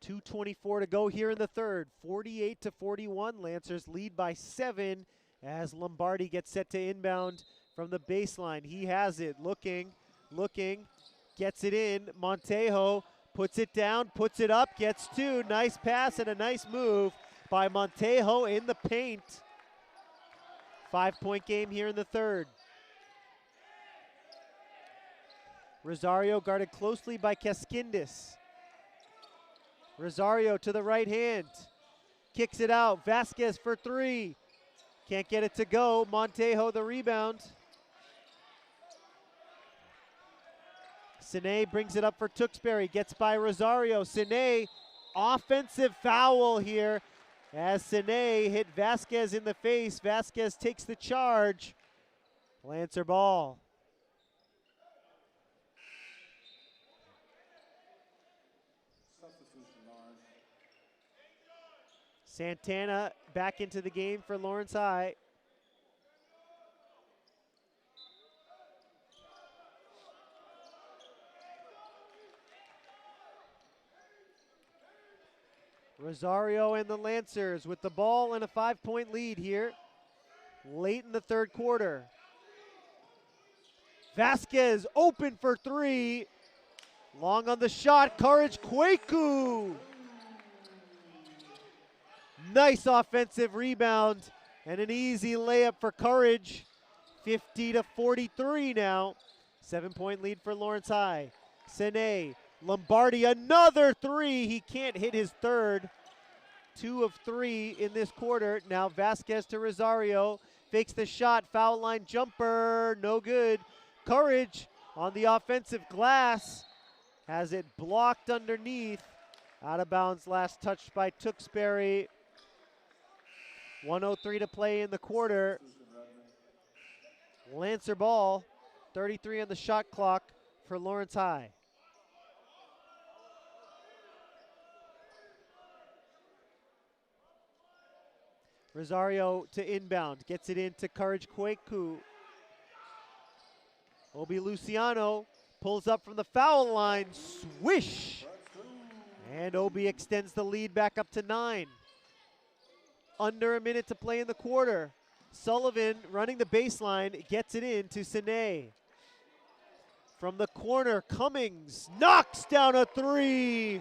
.224 to go here in the third. 48-41. Lancers lead by 7 as Lombardi gets set to inbound from the baseline. He has it. Looking, gets it in. Montejo puts it down, puts it up, gets 2. Nice pass and a nice move by Montejo in the paint. 5-point game here in the third. Rosario guarded closely by Keskindis. Rosario to the right hand, kicks it out. Vasquez for 3, can't get it to go. Montejo the rebound. Sine brings it up for Tewksbury, gets by Rosario. Sine, offensive foul here as Sine hit Vasquez in the face. Vasquez takes the charge. Lancer ball. Santana back into the game for Lawrence High. Rosario and the Lancers with the ball and a 5-point lead here late in the third quarter. Vasquez open for 3. Long on the shot, Courage Kwaku. Nice offensive rebound and an easy layup for Courage. 50-43 now. 7-point lead for Lawrence High. Sine, Lombardi, another 3. He can't hit his third. 2 of 3 in this quarter. Now Vasquez to Rosario. Fakes the shot, foul line jumper, no good. Courage on the offensive glass. Has it blocked underneath. Out of bounds, last touched by Tewksbury. 1:03 to play in the quarter. Lancer ball, 33 on the shot clock for Lawrence High. Rosario to inbound, gets it into Courage Kwaku. Obi Luciano pulls up from the foul line, swish! And Obi extends the lead back up to 9. Under a minute to play in the quarter. Sullivan running the baseline, gets it in to Sine. From the corner, Cummings knocks down a 3.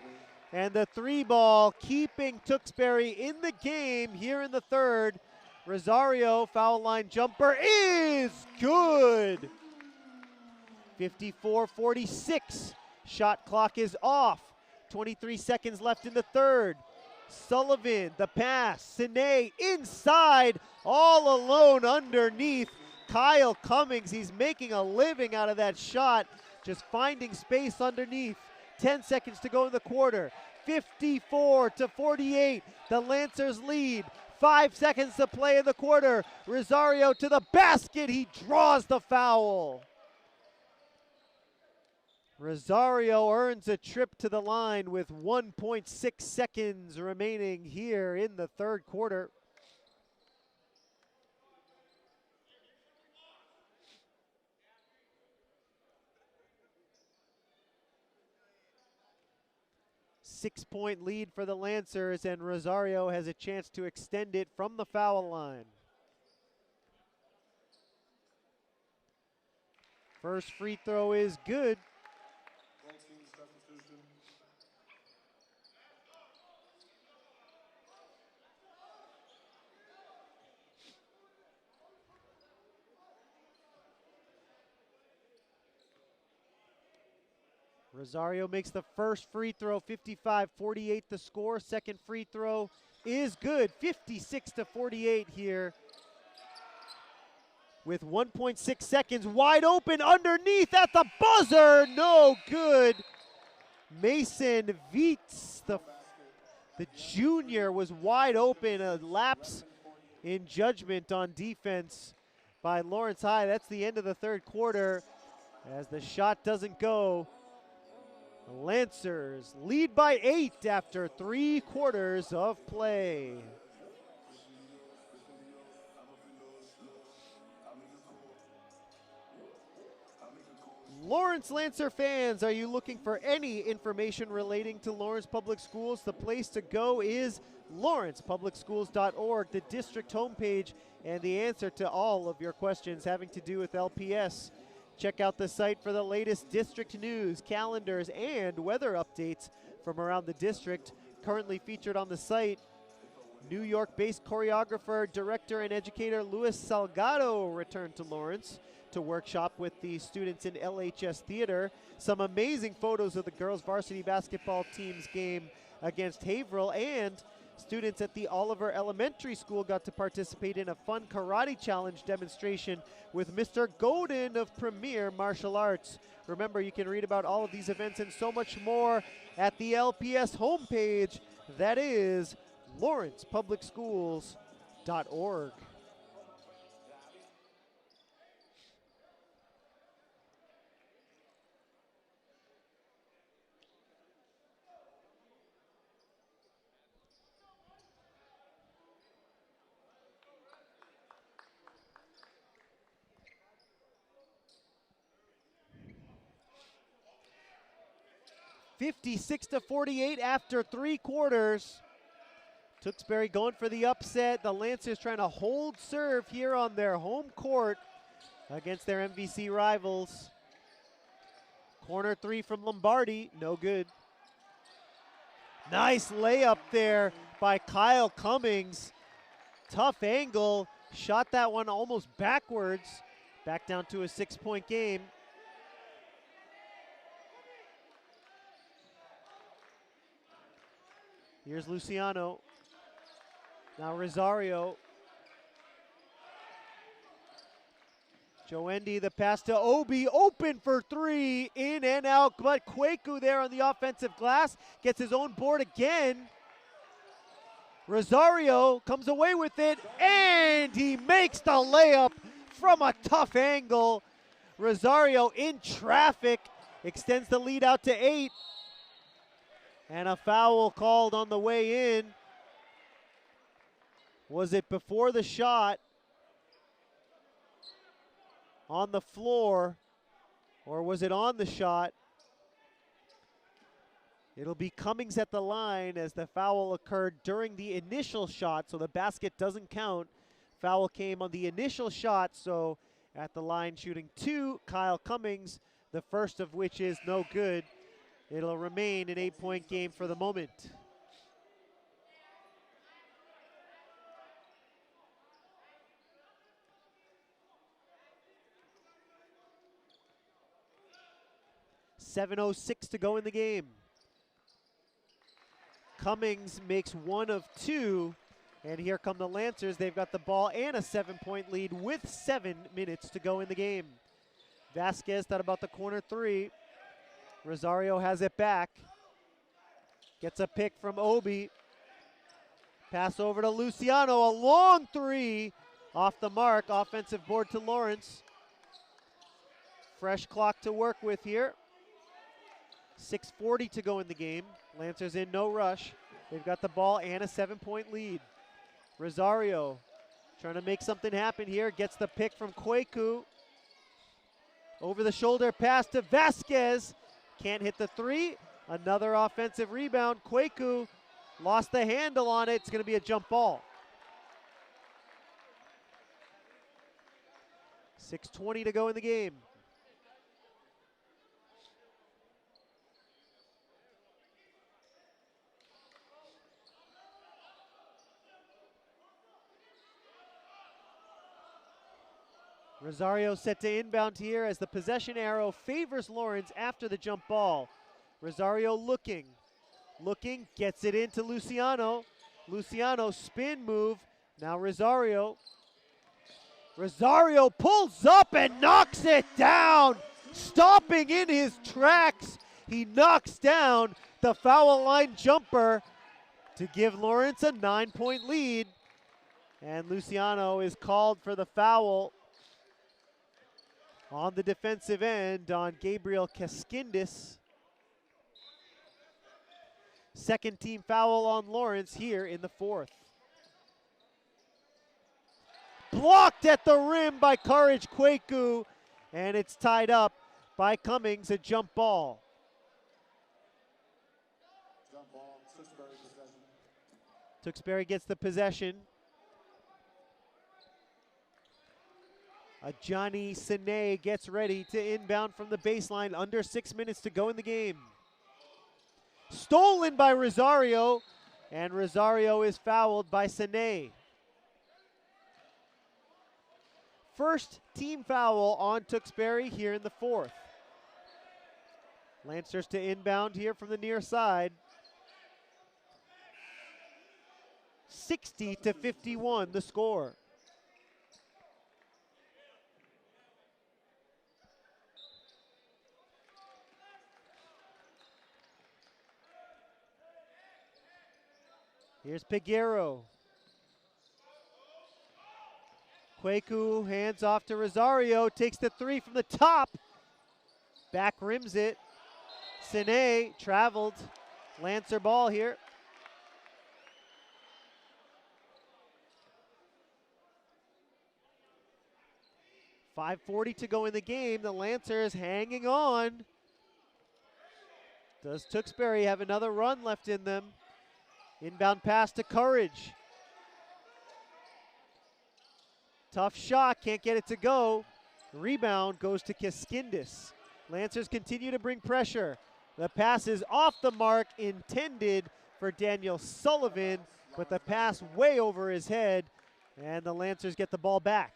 And the 3 ball keeping Tewksbury in the game here in the third. Rosario, foul line jumper is good. 54-46, shot clock is off. 23 seconds left in the third. Sullivan, the pass, Sine inside, all alone underneath. Kyle Cummings, he's making a living out of that shot, just finding space underneath. 10 seconds to go in the quarter. 54-48, the Lancers lead. 5 seconds to play in the quarter. Rosario to the basket, he draws the foul. Rosario earns a trip to the line with 1.6 seconds remaining here in the third quarter. Six-point lead for the Lancers, and Rosario has a chance to extend it from the foul line. First free throw is good. Rosario makes the first free throw, 55-48 the score. Second free throw is good, 56-48 here. With 1.6 seconds, wide open underneath at the buzzer, no good. Mason Vietz, the junior, was wide open, a lapse in judgment on defense by Lawrence High. That's the end of the third quarter as the shot doesn't go. The Lancers lead by 8 after 3 quarters of play. Lawrence Lancer fans, are you looking for any information relating to Lawrence Public Schools? The place to go is lawrencepublicschools.org, the district homepage, and the answer to all of your questions having to do with LPS. Check out the site for the latest district news, calendars, and weather updates from around the district. Currently featured on the site, New York-based choreographer, director, and educator Luis Salgado returned to Lawrence to workshop with the students in LHS Theater. Some amazing photos of the girls varsity basketball team's game against Haverhill, and students at the Oliver Elementary School got to participate in a fun karate challenge demonstration with Mr. Godin of Premier Martial Arts. Remember, you can read about all of these events and so much more at the LPS homepage. That is lawrencepublicschools.org. (56-48) after 3 quarters. Tewksbury going for the upset. The Lancers trying to hold serve here on their home court against their MVC rivals. Corner 3 from Lombardi, no good. Nice layup there by Kyle Cummings. Tough angle, shot that one almost backwards. Back down to a 6-point game. Here's Luciano. Now Rosario. Joendi, the pass to Obi, open for 3, in and out, but Kwaku there on the offensive glass, gets his own board again. Rosario comes away with it, and he makes the layup from a tough angle. Rosario in traffic, extends the lead out to 8. And a foul called on the way in. Was it before the shot on the floor, or was it on the shot? It'll be Cummings at the line as the foul occurred during the initial shot, so the basket doesn't count. Foul came on the initial shot, so at the line shooting 2, Kyle Cummings, the first of which is no good. It'll remain an 8-point game for the moment. .706 to go in the game. Cummings makes 1 of 2, and here come the Lancers. They've got the ball and a 7-point lead with 7 minutes to go in the game. Vasquez thought about the corner 3. Rosario has it back. Gets a pick from Obi. Pass over to Luciano, a long 3 off the mark. Offensive board to Lawrence. Fresh clock to work with here. 6:40 to go in the game. Lancers in no rush. They've got the ball and a 7-point lead. Rosario trying to make something happen here. Gets the pick from Kwaku. Over the shoulder pass to Vasquez. Can't hit the 3. Another offensive rebound. Kwaku lost the handle on it. It's going to be a jump ball. 6:20 to go in the game. Rosario set to inbound here as the possession arrow favors Lawrence after the jump ball. Rosario looking, gets it into Luciano. Luciano spin move, now Rosario. Rosario pulls up and knocks it down, stopping in his tracks. He knocks down the foul line jumper to give Lawrence a 9-point lead. And Luciano is called for the foul on the defensive end on Gabriel Keskindis. Second team foul on Lawrence here in the fourth. Blocked at the rim by Courage Kwaku, and it's tied up by Cummings, a jump ball. Jump ball, Tewksbury possession. Tewksbury gets the possession. Johnny Sine gets ready to inbound from the baseline. Under 6 minutes to go in the game. Stolen by Rosario, and Rosario is fouled by Sine. First team foul on Tewksbury here in the fourth. Lancers to inbound here from the near side. 60-51 the score. Here's Peguero. Kwaku hands off to Rosario, takes the three from the top. Back rims it. Sine traveled. Lancer ball here. .540 to go in the game. The Lancers hanging on. Does Tewksbury have another run left in them? Inbound pass to Courage. Tough shot, can't get it to go. Rebound goes to Keskindis. Lancers continue to bring pressure. The pass is off the mark, intended for Daniel Sullivan, but the pass way over his head, and the Lancers get the ball back.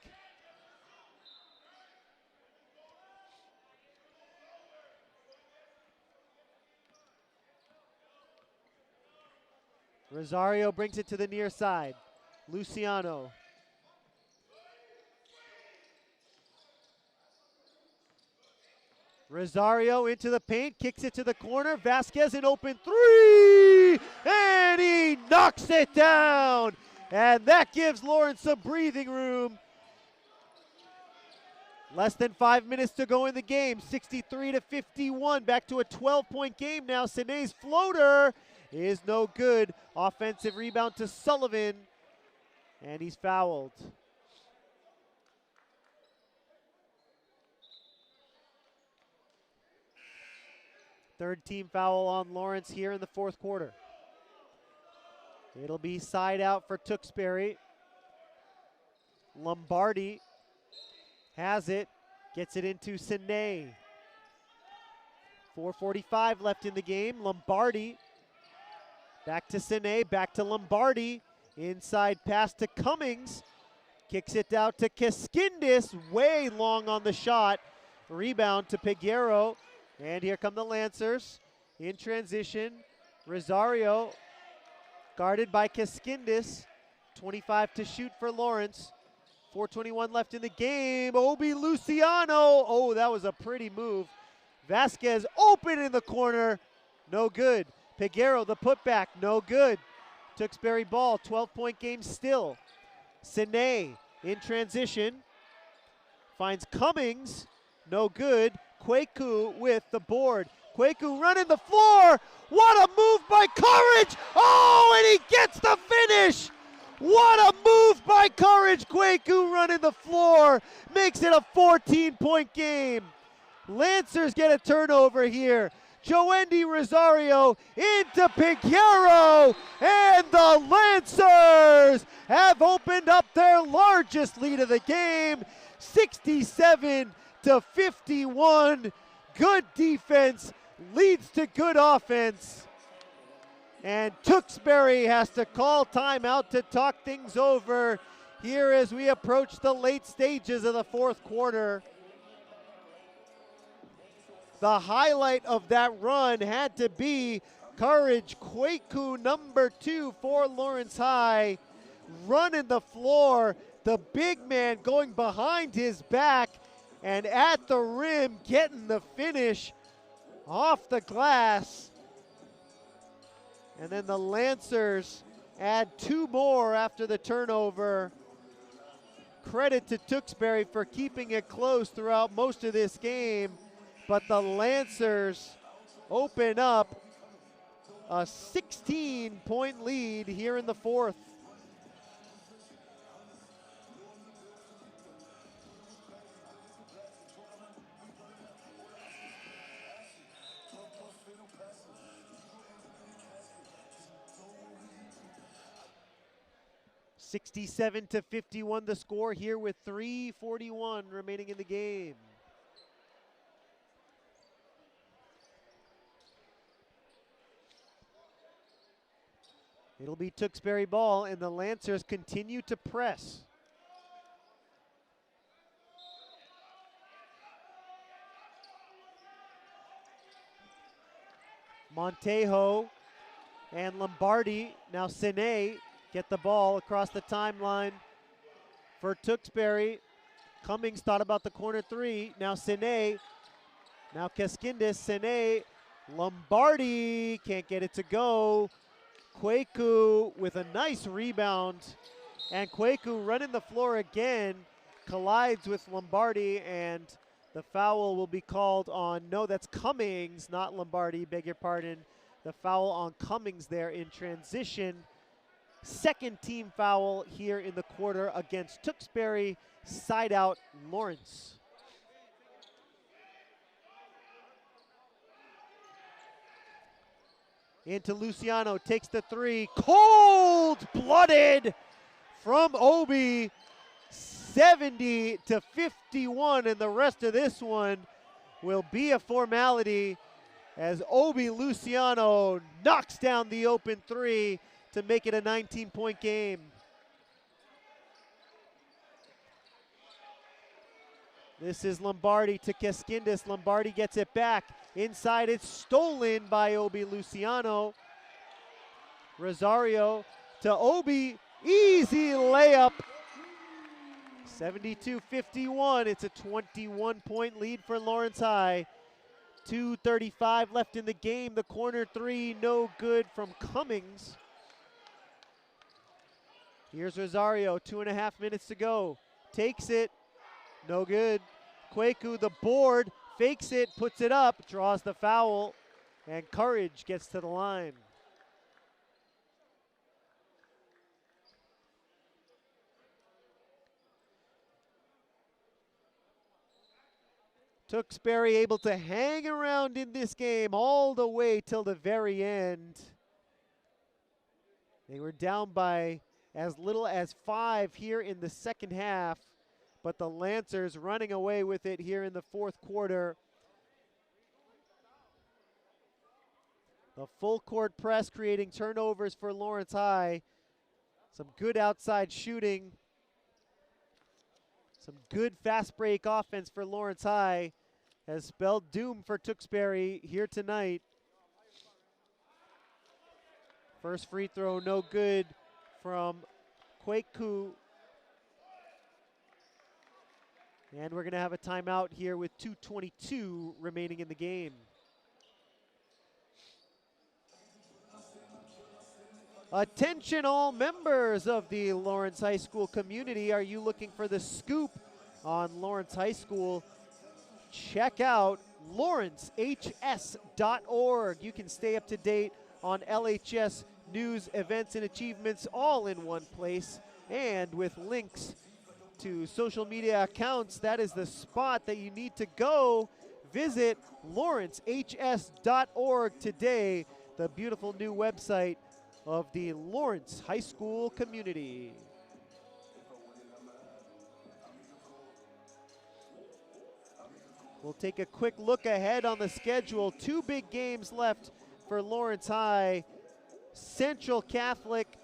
Rosario brings it to the near side. Luciano. Rosario into the paint, kicks it to the corner. Vasquez an open three, and he knocks it down. And that gives Lawrence some breathing room. Less than 5 minutes to go in the game, 63-51. Back to a 12-point game now. Sine's floater is no good. Offensive rebound to Sullivan, and he's fouled. Third team foul on Lawrence here in the fourth quarter. It'll be side out for Tewksbury. Lombardi has it, gets it into Sine. 4:45 left in the game. Lombardi back to Sine, back to Lombardi. Inside pass to Cummings. Kicks it out to Keskindis, way long on the shot. Rebound to Peguero. And here come the Lancers in transition. Rosario guarded by Keskindis. 25 to shoot for Lawrence. 4:21 left in the game. Obi Luciano. Oh, that was a pretty move. Vasquez open in the corner. No good. Peguero, the putback. No good. Tewksbury ball. 12-point game still. Sine in transition. Finds Cummings. No good. Kwaku with the board. Kwaku running the floor. What a move by Courage. Oh, and he gets the finish. What a move by Courage. Kwaku running the floor. Makes it a 14-point game. Lancers get a turnover here. Joendy Rosario into Peguero. And the Lancers have opened up their largest lead of the game. 67-51. Good defense leads to good offense. And Tewksbury has to call timeout to talk things over here as we approach the late stages of the fourth quarter. the highlight of that run had to be Courage Kwaku, number 2 for Lawrence High, running the floor. The big man going behind his back and at the rim getting the finish off the glass. And then the Lancers add 2 more after the turnover. Credit to Tewksbury for keeping it close throughout most of this game, but the Lancers open up a 16-point lead here in the 4th. (67-51) the score here with 3:41 remaining in the game. It'll be Tewksbury ball, and the Lancers continue to press. Montejo and Lombardi, now Sine, get the ball across the timeline for Tewksbury. Cummings thought about the corner 3. Now Sine. Now Keskindis. Sine. Lombardi can't get it to go. Kwaku with a nice rebound. And Kwaku running the floor again. Collides with Lombardi, and the foul will be called on, no, that's Cummings, not Lombardi, beg your pardon. The foul on Cummings there in transition. Second team foul here in the quarter against Tewksbury. Side out Lawrence. Into Luciano, takes the 3. Cold-blooded from Obi. 70-51, and the rest of this one will be a formality as Obi Luciano knocks down the open 3 to make it a 19-point game. This is Lombardi to Keskindis. Lombardi gets it back. Inside, it's stolen by Obi Luciano. Rosario to Obi. Easy layup. 72-51. It's a 21-point lead for Lawrence High. 2:35 left in the game. The corner 3, no good from Cummings. Here's Rosario, 2.5 minutes to go. Takes it, no good. Kwaku, the board, fakes it, puts it up, draws the foul, and Courage gets to the line. Tewksbury able to hang around in this game all the way till the very end. They were down by as little as 5 here in the second half, but the Lancers running away with it here in the 4th quarter. The full court press creating turnovers for Lawrence High. Some good outside shooting. Some good fast break offense for Lawrence High has spelled doom for Tewksbury here tonight. First free throw, no good from Kwaku. And we're going to have a timeout here with 2:22 remaining in the game. Attention all members of the Lawrence High School community. Are you looking for the scoop on Lawrence High School? Check out lawrencehs.org. You can stay up to date on LHS news, events, and achievements all in one place. And with links to social media accounts, that is the spot that you need to go. Visit lawrencehs.org today, the beautiful new website of the Lawrence High School community. We'll take a quick look ahead on the schedule. 2 big games left for Lawrence High. Central Catholic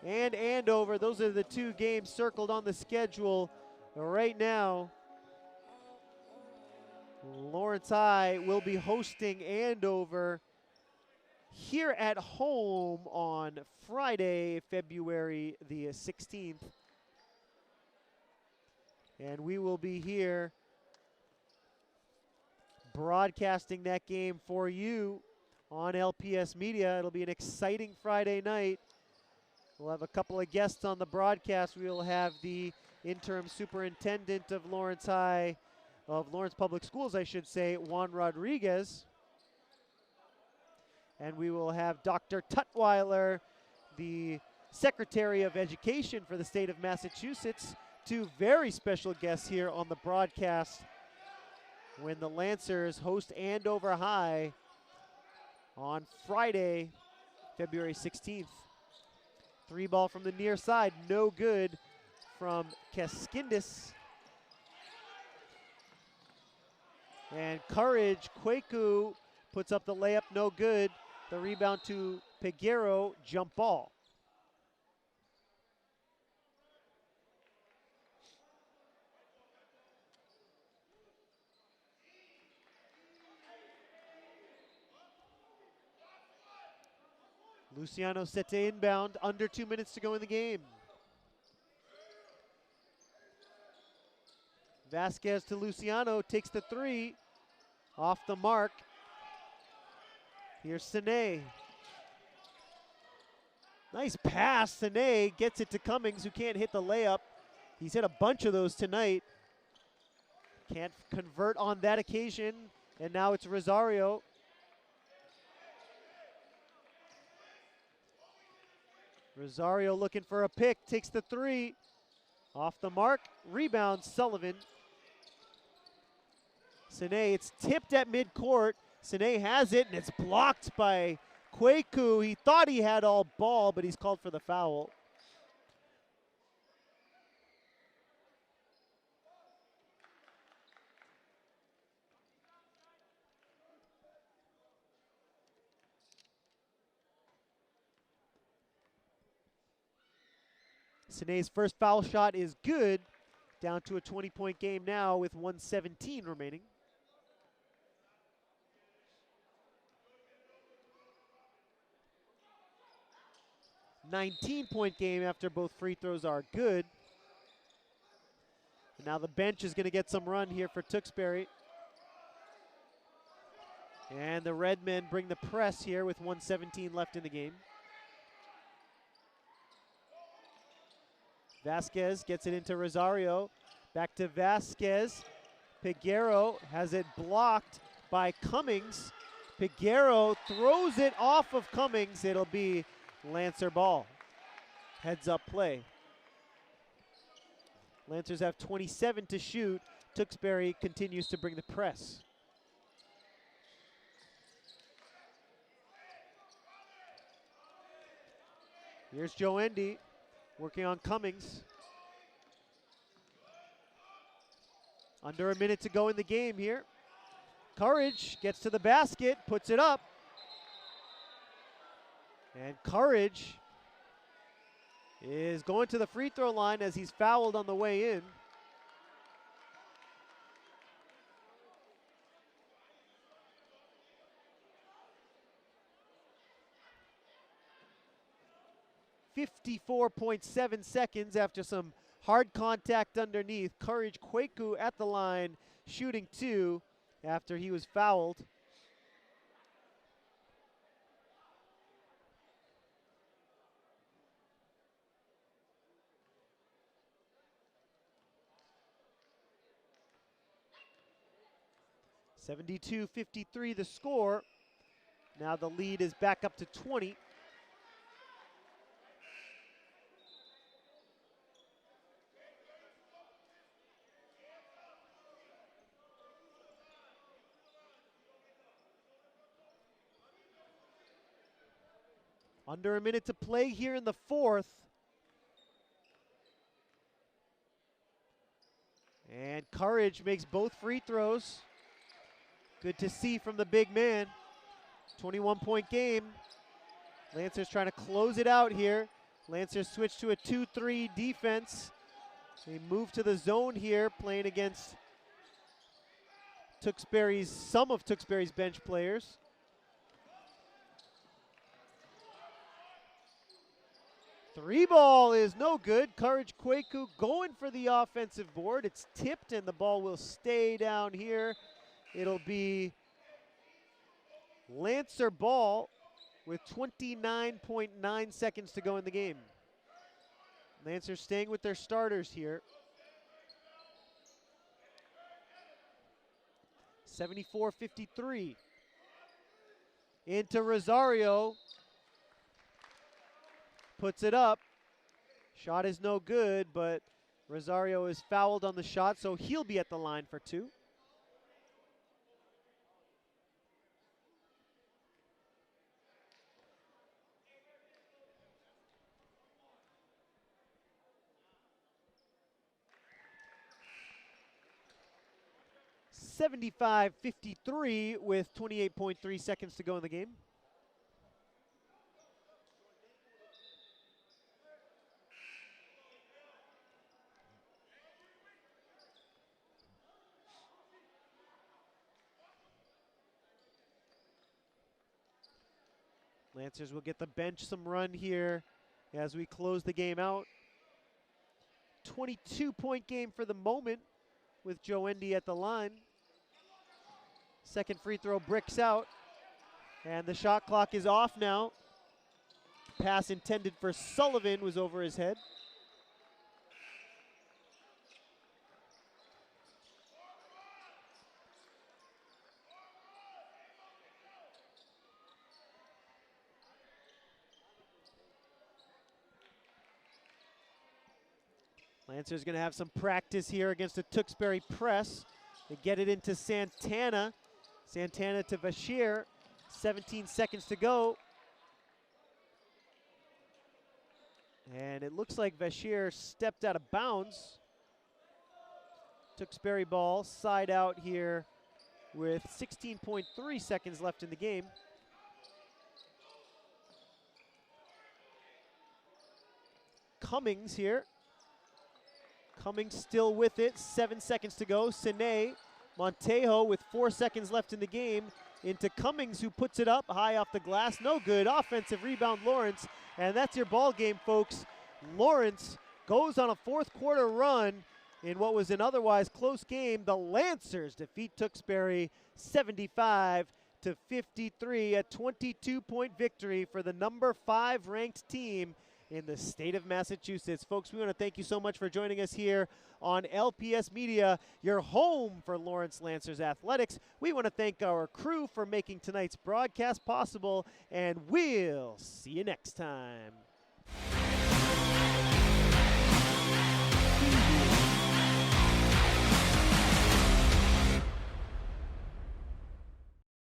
and Andover. Those are the 2 games circled on the schedule right now. Lawrence High will be hosting Andover here at home on Friday, February the 16th. And we will be here broadcasting that game for you on LPS Media. It'll be an exciting Friday night. We'll have a couple of guests on the broadcast. We will have the interim superintendent of Lawrence High, of Lawrence Public Schools, I should say, Juan Rodriguez. And we will have Dr. Tutwiler, the Secretary of Education for the state of Massachusetts. Two very special guests here on the broadcast when the Lancers host Andover High on Friday, February 16th. Three ball from the near side, no good from Keskindis. And Courage Kwaku puts up the layup, no good. The rebound to Peguero, jump ball. Luciano set to inbound, under 2 minutes to go in the game. Vasquez to Luciano, takes the three, off the mark. Here's Sine. Nice pass, Sine gets it to Cummings, who can't hit the layup. He's hit a bunch of those tonight. Can't convert on that occasion, and now it's Rosario. Rosario looking for a pick, takes the three, off the mark, rebound Sullivan. Sine, it's tipped at midcourt. Sine has it, and it's blocked by Kwaku. He thought he had all ball, but he's called for the foul. Sine's first foul shot is good. Down to a 20-point game now with 1:17 remaining. $19-point game after both free throws are good. And now the bench is going to get some run here for Tewksbury. And the Redmen bring the press here with 1:17 left in the game. Vasquez gets it into Rosario. Back to Vasquez. Peguero has it blocked by Cummings. Peguero throws it off of Cummings. It'll be Lancer ball. Heads up play. Lancers have 27 to shoot. Tewksbury continues to bring the press. Here's Joe Endy working on Cummings. Under a minute to go in the game here. Courage gets to the basket, puts it up. And Courage is going to the free throw line as he's fouled on the way in. .7 seconds after some hard contact underneath. Courage Kwaku at the line, shooting two after he was fouled. (72-53) the score. Now the lead is back up to 20. Under a minute to play here in the fourth. And Courage makes both free throws. Good to see from the big man. 21-point game. Lancers trying to close it out here. Lancers switch to a 2-3 defense. They move to the zone here, playing against some of Tewksbury's bench players. Three ball is no good. Courage Kwaku going for the offensive board. It's tipped and the ball will stay down here. It'll be Lancer ball with 29.9 seconds to go in the game. Lancers staying with their starters here. 74-53. Into Rosario. Puts it up. Shot is no good, but Rosario is fouled on the shot, so he'll be at the line for two. (75-53) with 28.3 seconds to go in the game. Lancers will get the bench some run here as we close the game out. 22-point game for the moment with Joe Endy at the line. Second free throw bricks out, and the shot clock is off now. Pass intended for Sullivan was over his head. Lancer's going to have some practice here against the Tewksbury press. They get it into Santana. Santana to Bashir. 17 seconds to go. And it looks like Bashir stepped out of bounds. Tewksbury ball, side out here with 16.3 seconds left in the game. Cummings here. Cummings still with it, 7 seconds to go. Sine, Montejo with 4 seconds left in the game. Into Cummings, who puts it up high off the glass. No good. Offensive rebound, Lawrence. And that's your ball game, folks. Lawrence goes on a fourth quarter run in what was an otherwise close game. The Lancers defeat Tewksbury 75-53, a 22-point victory for the number 5 ranked team in the state of Massachusetts. Folks, we want to thank you so much for joining us here on LPS Media, your home for Lawrence Lancers athletics. We want to thank our crew for making tonight's broadcast possible, and we'll see you next time.